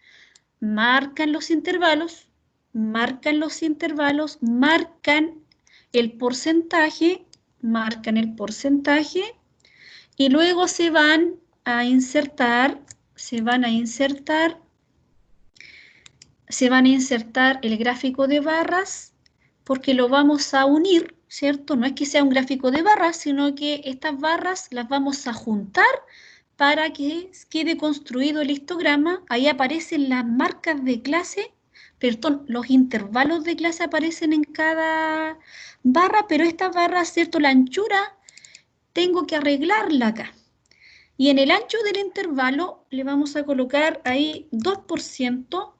Marcan los intervalos, marcan el porcentaje, y luego se van a insertar el gráfico de barras porque lo vamos a unir, ¿cierto? No es que sea un gráfico de barras, sino que estas barras las vamos a juntar para que quede construido el histograma. Ahí aparecen las marcas de clase, perdón, los intervalos de clase aparecen en cada barra, pero esta barra, ¿cierto? La anchura tengo que arreglarla acá. Y en el ancho del intervalo le vamos a colocar ahí 2%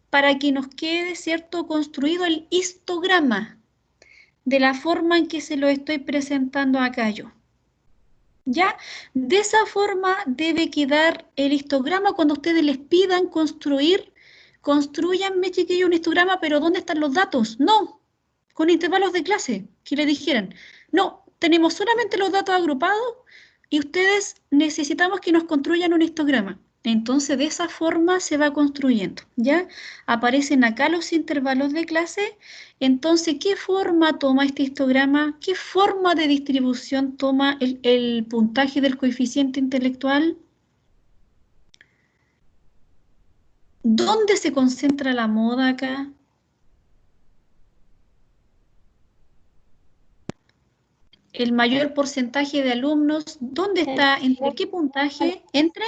para que nos quede, ¿cierto?, construido el histograma de la forma en que se lo estoy presentando acá yo. ¿Ya? De esa forma debe quedar el histograma cuando ustedes les pidan construir. Construyanme, chiquillos, un histograma, pero ¿dónde están los datos? No, con intervalos de clase, que le dijeran. No, tenemos solamente los datos agrupados y ustedes necesitamos que nos construyan un histograma. Entonces, de esa forma se va construyendo, ¿ya? Aparecen acá los intervalos de clase. Entonces, ¿qué forma toma este histograma? ¿Qué forma de distribución toma el puntaje del coeficiente intelectual? ¿Dónde se concentra la moda acá? El mayor porcentaje de alumnos, ¿dónde está? ¿Entre qué puntaje? ¿Entre?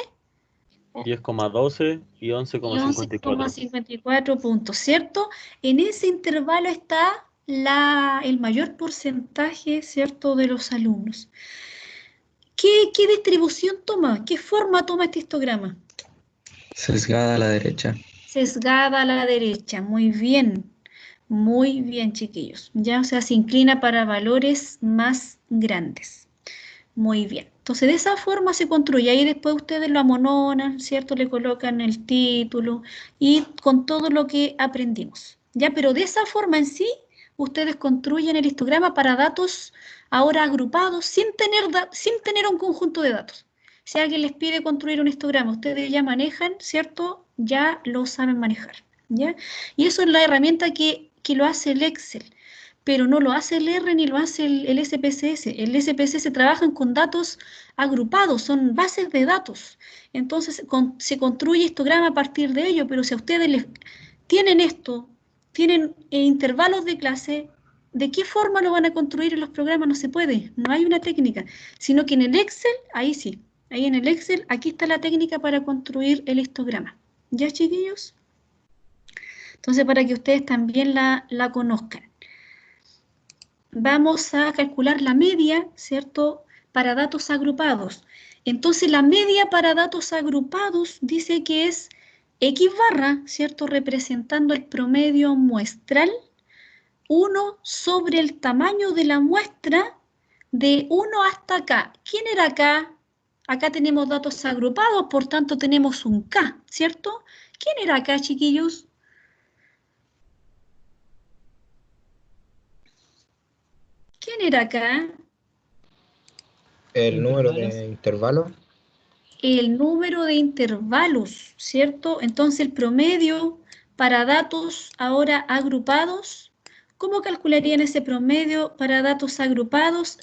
10,12 y 11,54. 11,54 puntos, ¿cierto? En ese intervalo está el mayor porcentaje, ¿cierto?, de los alumnos. ¿Qué distribución toma? ¿Qué forma toma este histograma? Sesgada a la derecha. Sesgada a la derecha, muy bien, chiquillos. Ya, o sea, se inclina para valores más grandes. Muy bien. Entonces, de esa forma se construye. Ahí después ustedes lo amononan, ¿cierto? Le colocan el título y con todo lo que aprendimos. Ya, pero de esa forma en sí ustedes construyen el histograma para datos ahora agrupados sin tener un conjunto de datos. Si alguien les pide construir un histograma, ustedes ya manejan, ¿cierto? Ya lo saben manejar, ¿ya? Y eso es la herramienta que lo hace el Excel, pero no lo hace el R ni lo hace el SPSS. El SPSS trabajan con datos agrupados, son bases de datos. Entonces se construye histograma a partir de ello, pero si a ustedes les tienen esto, tienen intervalos de clase, ¿de qué forma lo van a construir en los programas? No se puede, no hay una técnica, sino que en el Excel, ahí sí, ahí en el Excel, aquí está la técnica para construir el histograma. ¿Ya, chiquillos? Entonces, para que ustedes también la conozcan. Vamos a calcular la media, ¿cierto?, para datos agrupados. Entonces, la media para datos agrupados dice que es X barra, ¿cierto?, representando el promedio muestral, 1 sobre el tamaño de la muestra de 1 hasta K. ¿Quién era K? Acá tenemos datos agrupados, por tanto tenemos un K, ¿cierto? ¿Quién era K, chiquillos? ¿Quién era acá? El número de intervalos. El número de intervalos, ¿cierto? Entonces el promedio para datos ahora agrupados, ¿cómo calcularían ese promedio para datos agrupados?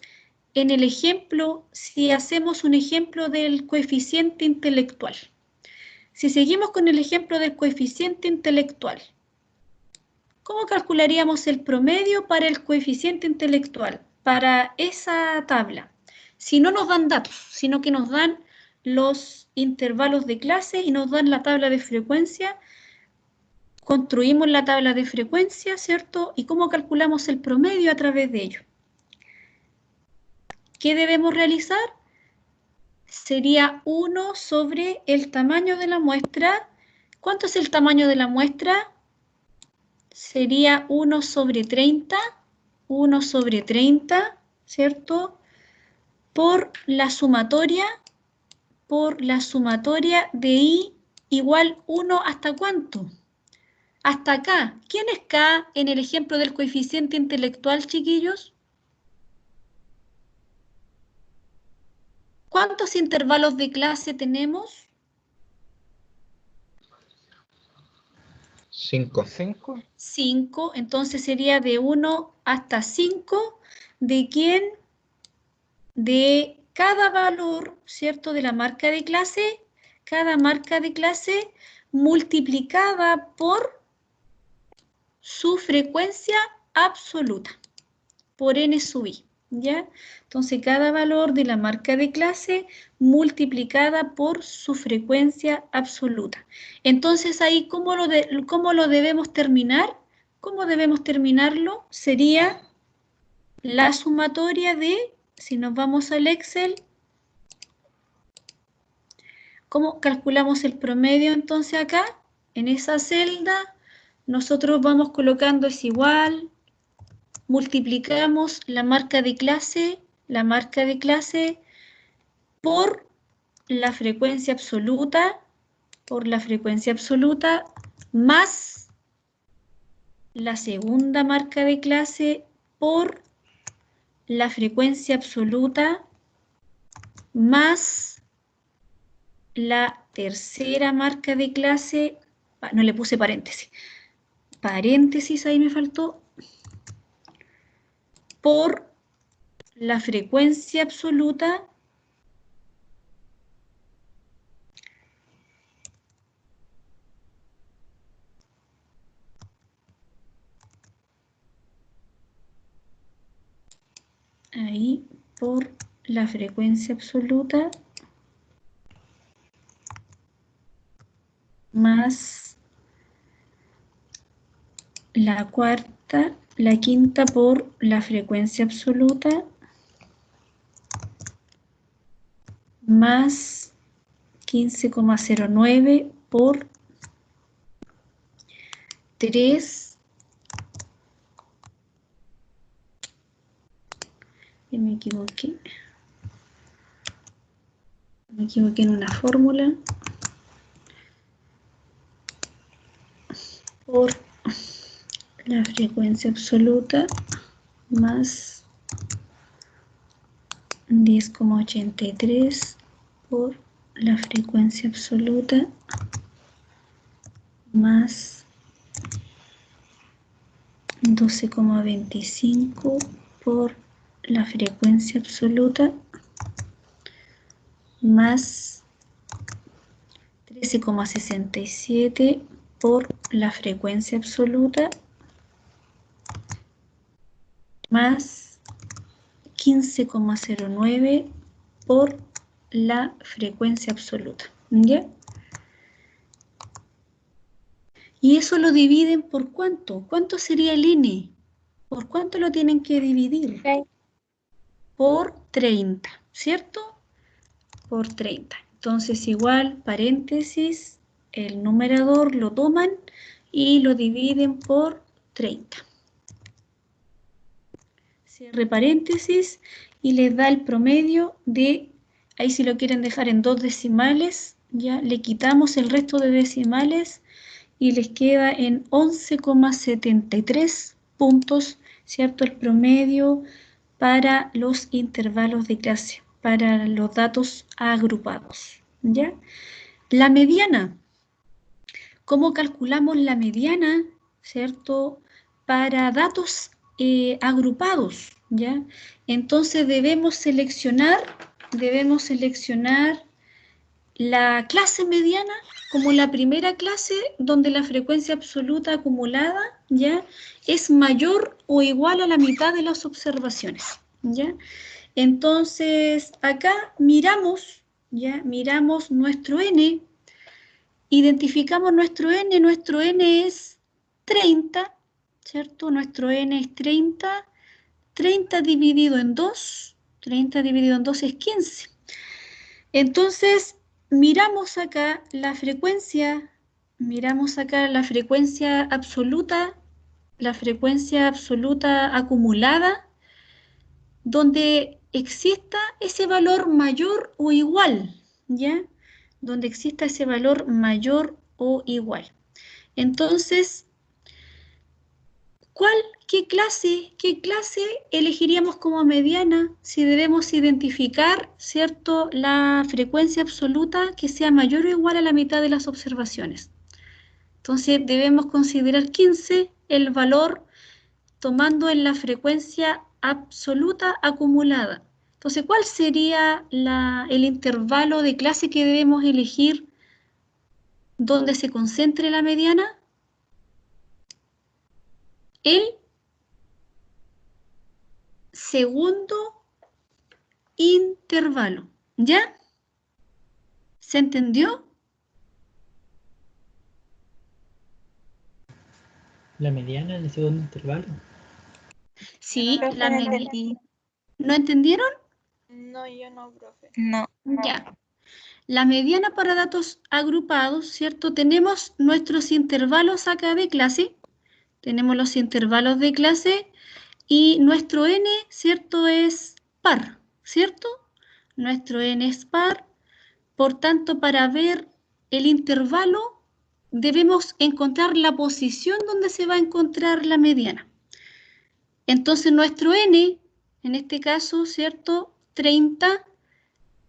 En el ejemplo, si hacemos un ejemplo del coeficiente intelectual. Si seguimos con el ejemplo del coeficiente intelectual, ¿cómo calcularíamos el promedio para el coeficiente intelectual? Para esa tabla. Si no nos dan datos, sino que nos dan los intervalos de clase y nos dan la tabla de frecuencia, construimos la tabla de frecuencia, ¿cierto? ¿Y cómo calculamos el promedio a través de ello? ¿Qué debemos realizar? Sería 1 sobre el tamaño de la muestra. ¿Cuánto es el tamaño de la muestra? Sería 1 sobre 30, 1 sobre 30, ¿cierto? Por la sumatoria de I igual 1 ¿hasta cuánto? Hasta acá. ¿Quién es K en el ejemplo del coeficiente intelectual, chiquillos? ¿Cuántos intervalos de clase tenemos? 5. 5, entonces sería de 1 hasta 5. ¿De quién? De cada valor, ¿cierto?, de la marca de clase, cada marca de clase multiplicada por su frecuencia absoluta, por n sub i, ¿ya? Entonces, cada valor de la marca de clase multiplicada por su frecuencia absoluta. Entonces, ahí, ¿cómo lo debemos terminar? ¿Cómo debemos terminarlo? Sería la sumatoria de, si nos vamos al Excel, ¿cómo calculamos el promedio entonces acá? En esa celda, nosotros vamos colocando es igual, multiplicamos la marca de clase por la frecuencia absoluta, más la segunda marca de clase por la frecuencia absoluta más la tercera marca de clase, no le puse paréntesis ahí me faltó, por la frecuencia absoluta ahí, por la frecuencia absoluta más la quinta por la frecuencia absoluta más 15,09 por 3. Y me equivoqué en una fórmula. Por la frecuencia absoluta más 10,83 por la frecuencia absoluta más 12,25 por la frecuencia absoluta más 13,67 por la frecuencia absoluta más 15,09 por la frecuencia absoluta, ¿ya? Y eso lo dividen por ¿cuánto? ¿Cuánto sería el N? ¿Por cuánto lo tienen que dividir? Por 30, ¿cierto? Por 30. Entonces igual, paréntesis, el numerador lo toman y lo dividen por 30. Cierre paréntesis y les da el promedio de, ahí si lo quieren dejar en 2 decimales, ya le quitamos el resto de decimales y les queda en 11,73 puntos, ¿cierto? El promedio para los intervalos de clase, para los datos agrupados, ¿ya? La mediana. ¿Cómo calculamos la mediana, ¿cierto? Para datos agrupados, ¿ya? Entonces debemos seleccionar la clase mediana como la primera clase donde la frecuencia absoluta acumulada, ¿ya? Es mayor o igual a la mitad de las observaciones, ¿ya? Entonces acá miramos, ¿ya? Miramos nuestro n, identificamos nuestro n es 30, ¿cierto? Nuestro n es 30, 30 dividido en 2 es 15. Entonces, miramos acá la frecuencia absoluta acumulada, donde exista ese valor mayor o igual, ¿ya? Donde exista ese valor mayor o igual. Entonces, ¿qué clase elegiríamos como mediana si debemos identificar, ¿cierto?, la frecuencia absoluta que sea mayor o igual a la mitad de las observaciones? Entonces debemos considerar 15 el valor tomando en la frecuencia absoluta acumulada. Entonces, ¿cuál sería el intervalo de clase que debemos elegir donde se concentre la mediana? El segundo intervalo, ¿ya? ¿Se entendió? La mediana en el segundo intervalo. Sí, Profe, la no mediana. entendí. ¿No entendieron? No, yo no, profe. No. Ya. La mediana para datos agrupados, ¿cierto? Tenemos nuestros intervalos acá de clase. Tenemos los intervalos de clase y nuestro n, ¿cierto? Es par, ¿cierto? Nuestro n es par. Por tanto, para ver el intervalo, debemos encontrar la posición donde se va a encontrar la mediana. Entonces, nuestro n, en este caso, ¿cierto? 30,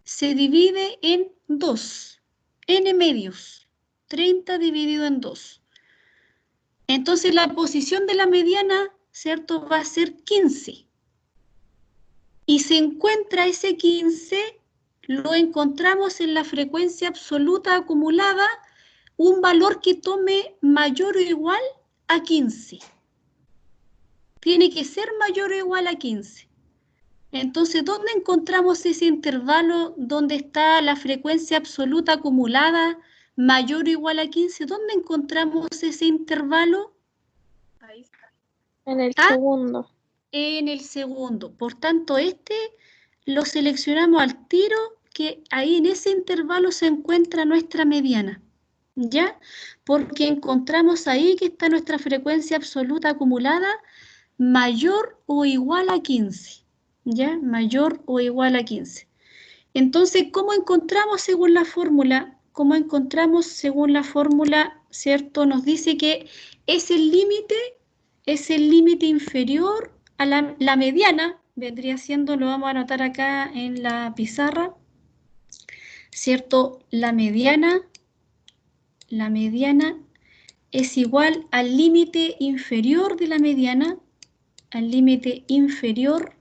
se divide en 2, n medios, 30 dividido en 2. Entonces, la posición de la mediana, ¿cierto? Va a ser 15. Y se encuentra ese 15, lo encontramos en la frecuencia absoluta acumulada, un valor que tome mayor o igual a 15. Tiene que ser mayor o igual a 15. Entonces, ¿dónde encontramos ese intervalo donde está la frecuencia absoluta acumulada mayor o igual a 15? ¿Dónde encontramos ese intervalo? Ahí está. En el ¿Ah? segundo. En el segundo. Por tanto, este lo seleccionamos al tiro, que ahí en ese intervalo se encuentra nuestra mediana, ¿ya? Porque encontramos ahí que está nuestra frecuencia absoluta acumulada mayor o igual a 15, ¿ya? Mayor o igual a 15. Entonces, ¿cómo encontramos según la fórmula? ¿Cómo encontramos según la fórmula, cierto? Nos dice que es el límite es el límite inferior a la mediana, vendría siendo, lo vamos a anotar acá en la pizarra, ¿cierto? La mediana es igual al límite inferior de la mediana, al límite inferior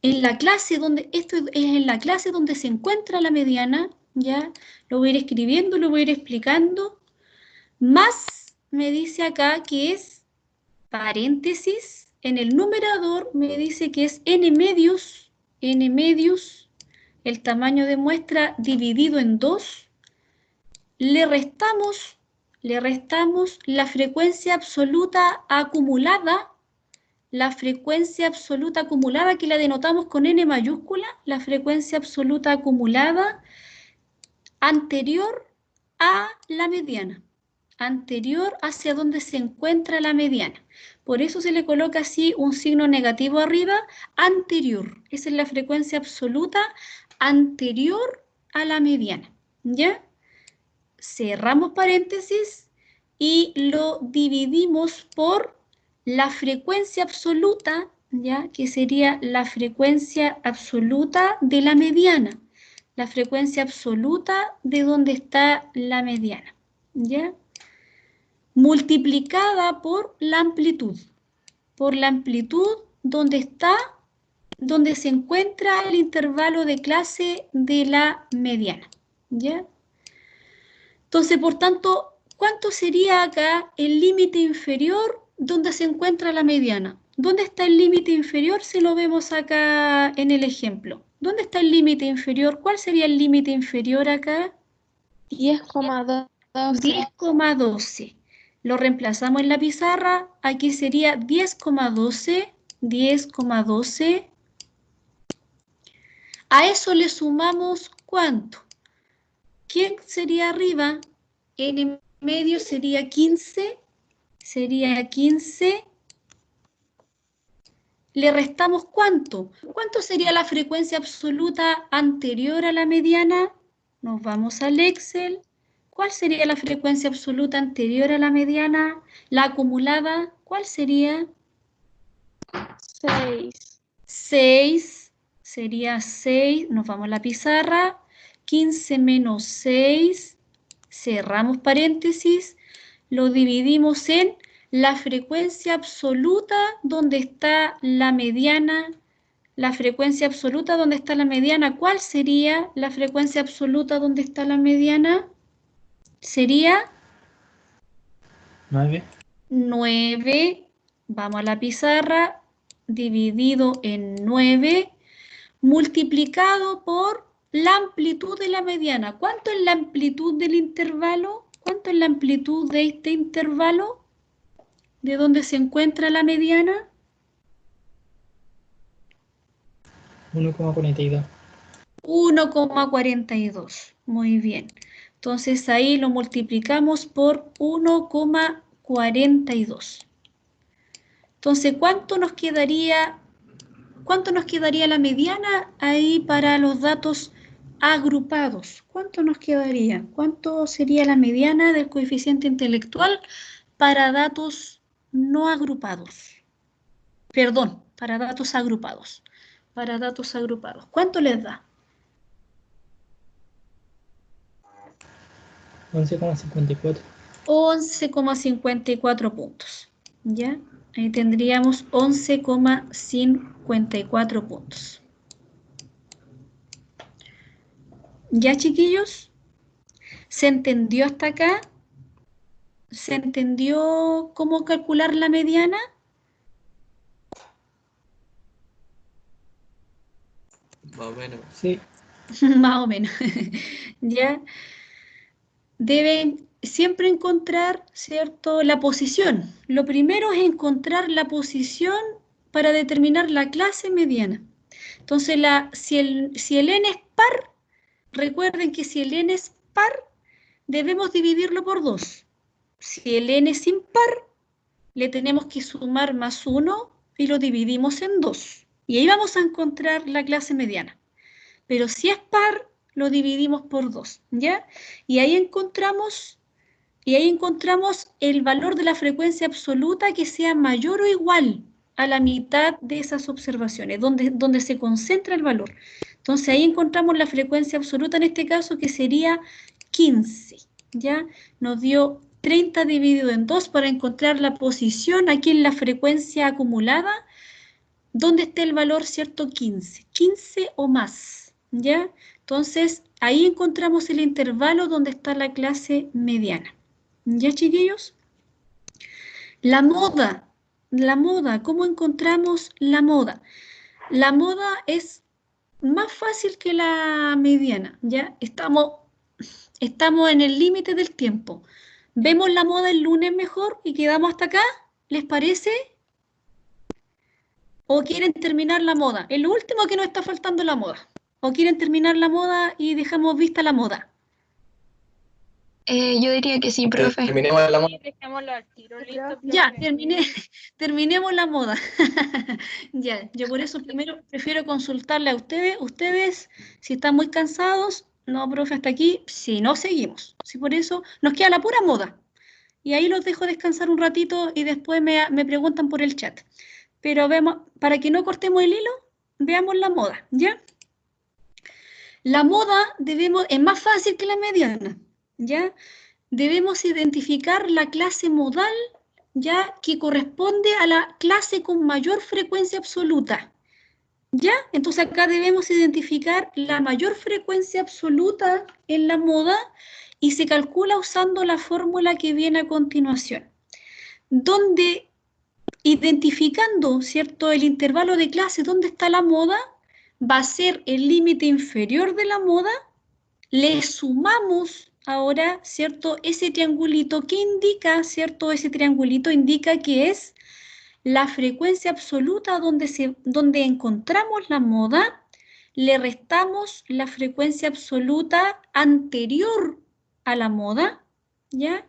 en la clase donde, esto es en la clase donde se encuentra la mediana, ya lo voy a ir escribiendo, lo voy a ir explicando, más me dice acá que es paréntesis, en el numerador me dice que es n medios, el tamaño de muestra dividido en 2, le restamos la frecuencia absoluta acumulada, que la denotamos con n mayúscula, la frecuencia absoluta acumulada anterior a la mediana, anterior hacia donde se encuentra la mediana. Por eso se le coloca así un signo negativo arriba, anterior. Esa es la frecuencia absoluta anterior a la mediana, ¿ya? Cerramos paréntesis y lo dividimos por la frecuencia absoluta, ¿ya? Que sería la frecuencia absoluta de la mediana, la frecuencia absoluta de donde está la mediana, ¿ya? Multiplicada por la amplitud donde se encuentra el intervalo de clase de la mediana, ¿ya? Entonces, por tanto, ¿cuánto sería acá el límite inferior donde se encuentra la mediana? ¿Dónde está el límite inferior? Si lo vemos acá en el ejemplo. ¿Dónde está el límite inferior? ¿Cuál sería el límite inferior acá? 10,12. 10,12. Lo reemplazamos en la pizarra. Aquí sería 10,12. 10,12. A eso le sumamos ¿cuánto? ¿Quién sería arriba? N medio sería 15. Sería 15. ¿Le restamos cuánto? ¿Cuánto sería la frecuencia absoluta anterior a la mediana? Nos vamos al Excel. ¿Cuál sería la frecuencia absoluta anterior a la mediana? La acumulada, ¿cuál sería? 6. 6. Sería 6. Nos vamos a la pizarra. 15 menos 6. Cerramos paréntesis. Lo dividimos en la frecuencia absoluta donde está la mediana. La frecuencia absoluta donde está la mediana. ¿Cuál sería la frecuencia absoluta donde está la mediana? Sería 9. 9. Vamos a la pizarra. Dividido en 9. Multiplicado por la amplitud de la mediana. ¿Cuánto es la amplitud del intervalo? ¿Cuánto es la amplitud de este intervalo? ¿De dónde se encuentra la mediana? 1,42. 1,42. Muy bien. Entonces ahí lo multiplicamos por 1,42. Entonces, ¿cuánto nos quedaría la mediana ahí para los datos agrupados? ¿Cuánto nos quedaría? ¿Cuánto sería la mediana del coeficiente intelectual para datos no agrupados? Perdón, para datos agrupados. Para datos agrupados. ¿Cuánto les da? 11,54. 11,54 puntos. ¿Ya? Ahí tendríamos 11,54 puntos. ¿Ya, chiquillos? ¿Se entendió hasta acá? ¿Se entendió cómo calcular la mediana? Más o menos. Sí. Más o menos. ¿Ya? Deben siempre encontrar, ¿cierto?, la posición. Lo primero es encontrar la posición para determinar la clase mediana. Entonces, si el n es par, recuerden que si el n es par, debemos dividirlo por 2. Si el n es impar, le tenemos que sumar más 1 y lo dividimos en 2. Y ahí vamos a encontrar la clase mediana. Pero si es par, lo dividimos por 2, ¿ya? Y ahí encontramos Y ahí encontramos el valor de la frecuencia absoluta que sea mayor o igual a la mitad de esas observaciones, donde se concentra el valor. Entonces ahí encontramos la frecuencia absoluta en este caso que sería 15, ¿ya? Nos dio 30 dividido en 2 para encontrar la posición aquí en la frecuencia acumulada, donde esté el valor, ¿cierto? 15 o más, ¿ya? Entonces ahí encontramos el intervalo donde está la clase mediana. ¿Ya, chiquillos? La moda, ¿cómo encontramos la moda? La moda es más fácil que la mediana, ¿ya? Estamos en el límite del tiempo. ¿Vemos la moda el lunes mejor y quedamos hasta acá? ¿Les parece? ¿O quieren terminar la moda? Es lo último que nos está faltando la moda. ¿O quieren terminar la moda y dejamos vista la moda? Yo diría que sí, profe. Terminemos la moda. Dejémoslo al tiro, listo. Ya, profe. terminemos la moda. Ya, yo por eso primero prefiero consultarle a ustedes. Ustedes, si están muy cansados, no, profe, hasta aquí, si no, seguimos. Si por eso nos queda la pura moda. Y ahí los dejo descansar un ratito y después me preguntan por el chat. Pero vemos, para que no cortemos el hilo, veamos la moda, ¿ya? La moda es más fácil que la mediana, ¿ya? Debemos identificar la clase modal, ya, que corresponde a la clase con mayor frecuencia absoluta, ¿ya? Entonces acá debemos identificar la mayor frecuencia absoluta en la moda y se calcula usando la fórmula que viene a continuación, donde identificando, ¿cierto?, el intervalo de clase donde está la moda, va a ser el límite inferior de la moda, le sumamos ahora, ¿cierto?, ese triangulito que indica, ¿cierto?, ese triangulito indica que es la frecuencia absoluta donde encontramos la moda, le restamos la frecuencia absoluta anterior a la moda, ¿ya?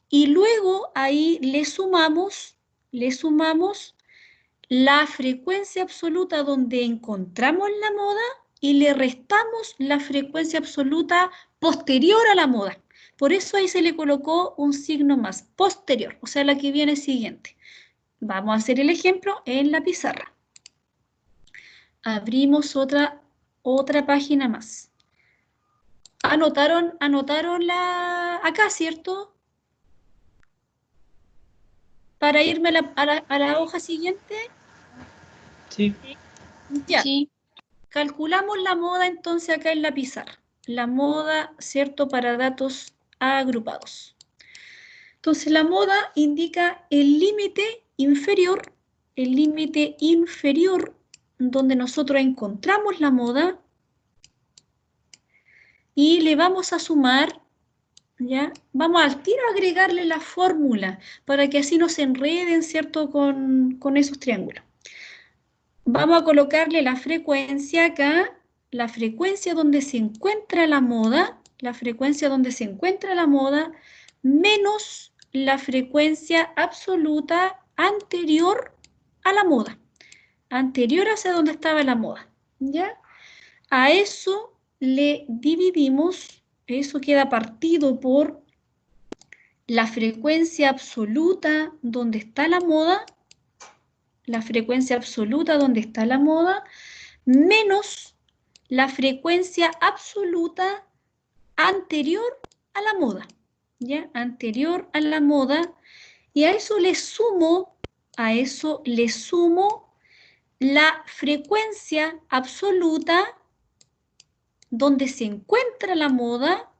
Y luego ahí le sumamos la frecuencia absoluta donde encontramos la moda y le restamos la frecuencia absoluta posterior a la moda. Por eso ahí se le colocó un signo más, posterior, o sea, la que viene siguiente. Vamos a hacer el ejemplo en la pizarra. Abrimos otra página más. Anotaron acá, ¿cierto? Para irme a la hoja siguiente. Sí. Ya. Sí. Calculamos la moda entonces acá en la pizarra. La moda, ¿cierto?, para datos agrupados. Entonces la moda indica el límite inferior donde nosotros encontramos la moda y le vamos a sumar, ¿ya? Vamos al tiro a agregarle la fórmula para que así no se enreden, ¿cierto?, con esos triángulos. Vamos a colocarle la frecuencia acá, la frecuencia donde se encuentra la moda, menos la frecuencia absoluta anterior a la moda, anterior hacia donde estaba la moda, ¿ya? A eso le dividimos, eso queda partido por la frecuencia absoluta donde está la moda, menos la frecuencia absoluta anterior a la moda, ¿ya? Anterior a la moda, y a eso le sumo la frecuencia absoluta donde se encuentra la moda,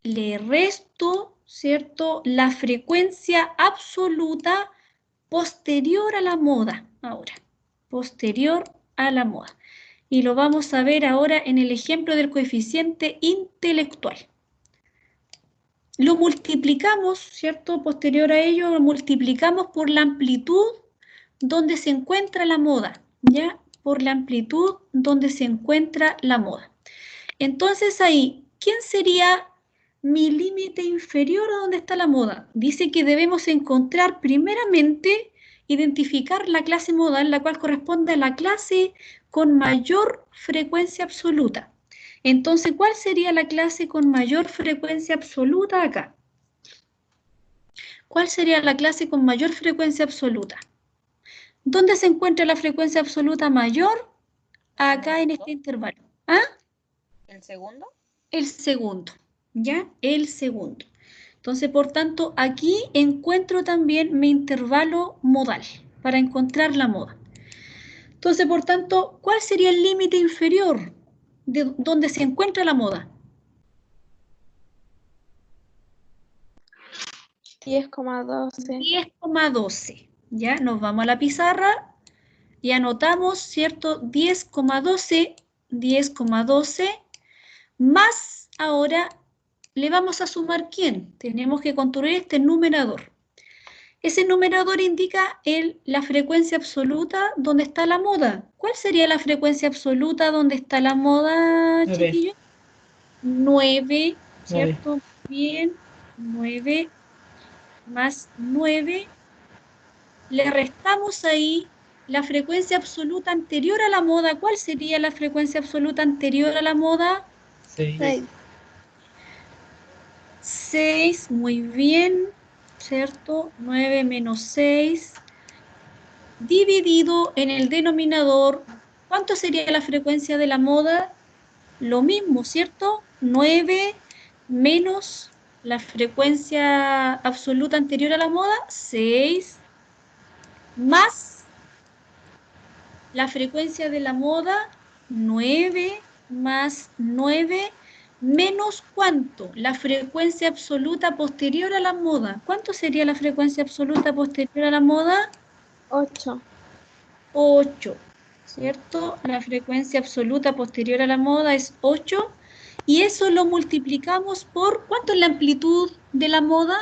le resto, ¿cierto?, la frecuencia absoluta posterior a la moda, ahora, posterior a la moda. Y lo vamos a ver ahora en el ejemplo del coeficiente intelectual. Lo multiplicamos, ¿cierto?, posterior a ello, lo multiplicamos por la amplitud donde se encuentra la moda, ¿ya? Por la amplitud donde se encuentra la moda. Entonces ahí, ¿quién sería mi límite inferior a donde está la moda? Dice que debemos encontrar primeramente, identificar la clase modal, la cual corresponde a la clase con mayor frecuencia absoluta. Entonces, ¿cuál sería la clase con mayor frecuencia absoluta acá? ¿Cuál sería la clase con mayor frecuencia absoluta? ¿Dónde se encuentra la frecuencia absoluta mayor? Acá en este intervalo. ¿Ah? ¿El segundo? El segundo, ¿ya? El segundo. Entonces, por tanto, aquí encuentro también mi intervalo modal para encontrar la moda. Entonces, por tanto, ¿cuál sería el límite inferior de donde se encuentra la moda? 10,12. 10,12. ¿Ya? Nos vamos a la pizarra y anotamos, ¿cierto? 10,12, 10,12, más ahora le vamos a sumar ¿quién? Tenemos que construir este numerador. Ese numerador indica la frecuencia absoluta donde está la moda. ¿Cuál sería la frecuencia absoluta donde está la moda, 9. chiquillos? 9, 9. ¿cierto? Bien, 9 más 9. Le restamos ahí la frecuencia absoluta anterior a la moda. ¿Cuál sería la frecuencia absoluta anterior a la moda? 6. 6. 6, muy bien, ¿cierto? 9 menos 6, dividido en el denominador. ¿Cuánto sería la frecuencia de la moda? Lo mismo, ¿cierto? 9 menos la frecuencia absoluta anterior a la moda, 6, más la frecuencia de la moda, 9 más 9, menos ¿cuánto? La frecuencia absoluta posterior a la moda. ¿Cuánto sería la frecuencia absoluta posterior a la moda? 8. 8, ¿cierto? La frecuencia absoluta posterior a la moda es 8. Y eso lo multiplicamos por, ¿cuánto es la amplitud de la moda?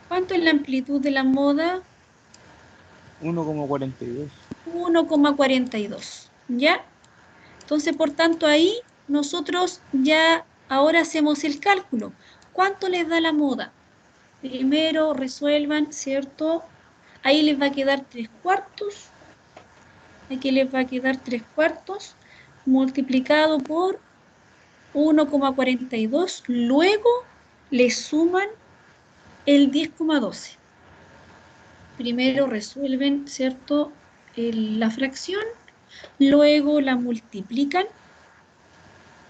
¿Cuánto es la amplitud de la moda? 1,42. 1,42, ¿ya? Entonces, por tanto, ahí nosotros ya ahora hacemos el cálculo. ¿Cuánto les da la moda? Primero resuelvan, ¿cierto? Ahí les va a quedar 3/4. Aquí les va a quedar 3/4 multiplicado por 1,42. Luego le suman el 10,12. Primero resuelven, ¿cierto? La fracción, luego la multiplican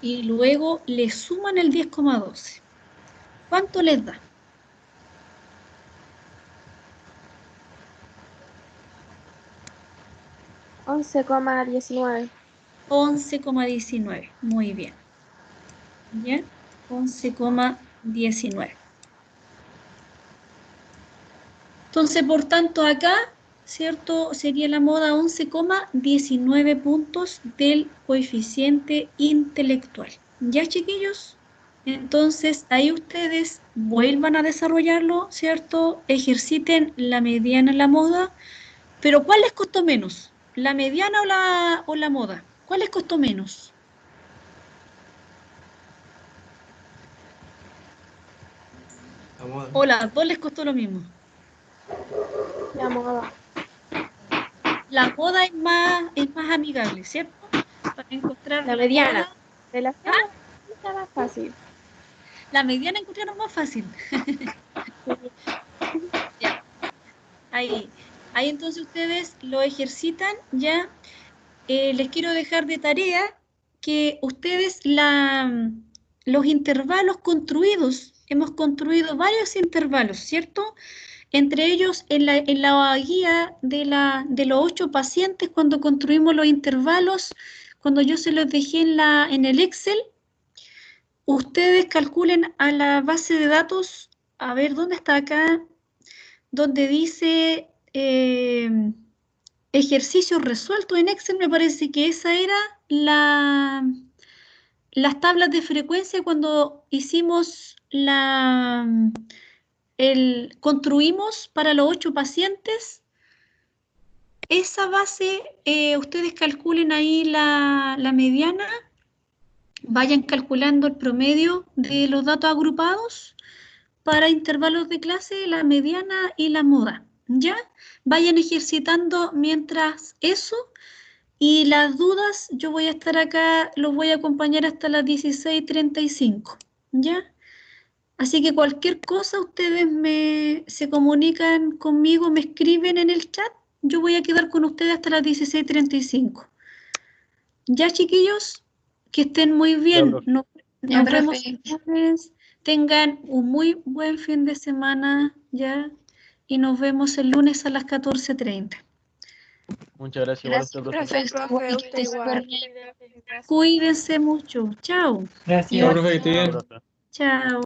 y luego le suman el 10,12. ¿Cuánto les da? 11,19. 11,19. Muy bien. ¿Ya? 11,19. Entonces, por tanto, acá, ¿cierto? Sería la moda 11,19 puntos del coeficiente intelectual. ¿Ya, chiquillos? Entonces, ahí ustedes vuelvan a desarrollarlo, ¿cierto? Ejerciten la mediana en la moda. Pero ¿cuál les costó menos? ¿La mediana o la moda? ¿Cuál les costó menos? La moda. ¿O las dos les costó lo mismo? La moda. La moda es más amigable, ¿cierto? Para encontrar La mediana. moda. De la ¿Ah? está más fácil. La mediana encontraron más fácil. Ya. Ahí entonces ustedes lo ejercitan, ya. Les quiero dejar de tarea que ustedes los intervalos construidos, hemos construido varios intervalos, ¿cierto? Entre ellos, en la guía de los 8 pacientes, cuando construimos los intervalos, cuando yo se los dejé en el Excel, ustedes calculen a la base de datos, a ver, ¿dónde está acá? Donde dice ejercicios resueltos en Excel, me parece que esa era las tablas de frecuencia cuando hicimos construimos para los 8 pacientes. Esa base, ustedes calculen ahí la mediana, vayan calculando el promedio de los datos agrupados para intervalos de clase, la mediana y la moda, ¿ya? Vayan ejercitando mientras eso Y las dudas, yo voy a estar acá, los voy a acompañar hasta las 16:35, ¿ya? Así que cualquier cosa, ustedes se comunican conmigo, me escriben en el chat, yo voy a quedar con ustedes hasta las 16:35. Ya, chiquillos, que estén muy bien. profe. Nos Ya, vemos profe. el lunes. Tengan un muy buen fin de semana, ¿ya? Y nos vemos el lunes a las 14:30. Muchas gracias, igual a usted, Gracias, profe. profe. Profe, Que esté usted súper igual. bien. Gracias. Cuídense mucho. Chao. Gracias. Chao, profe, que esté Chao, bien. profe. Chao.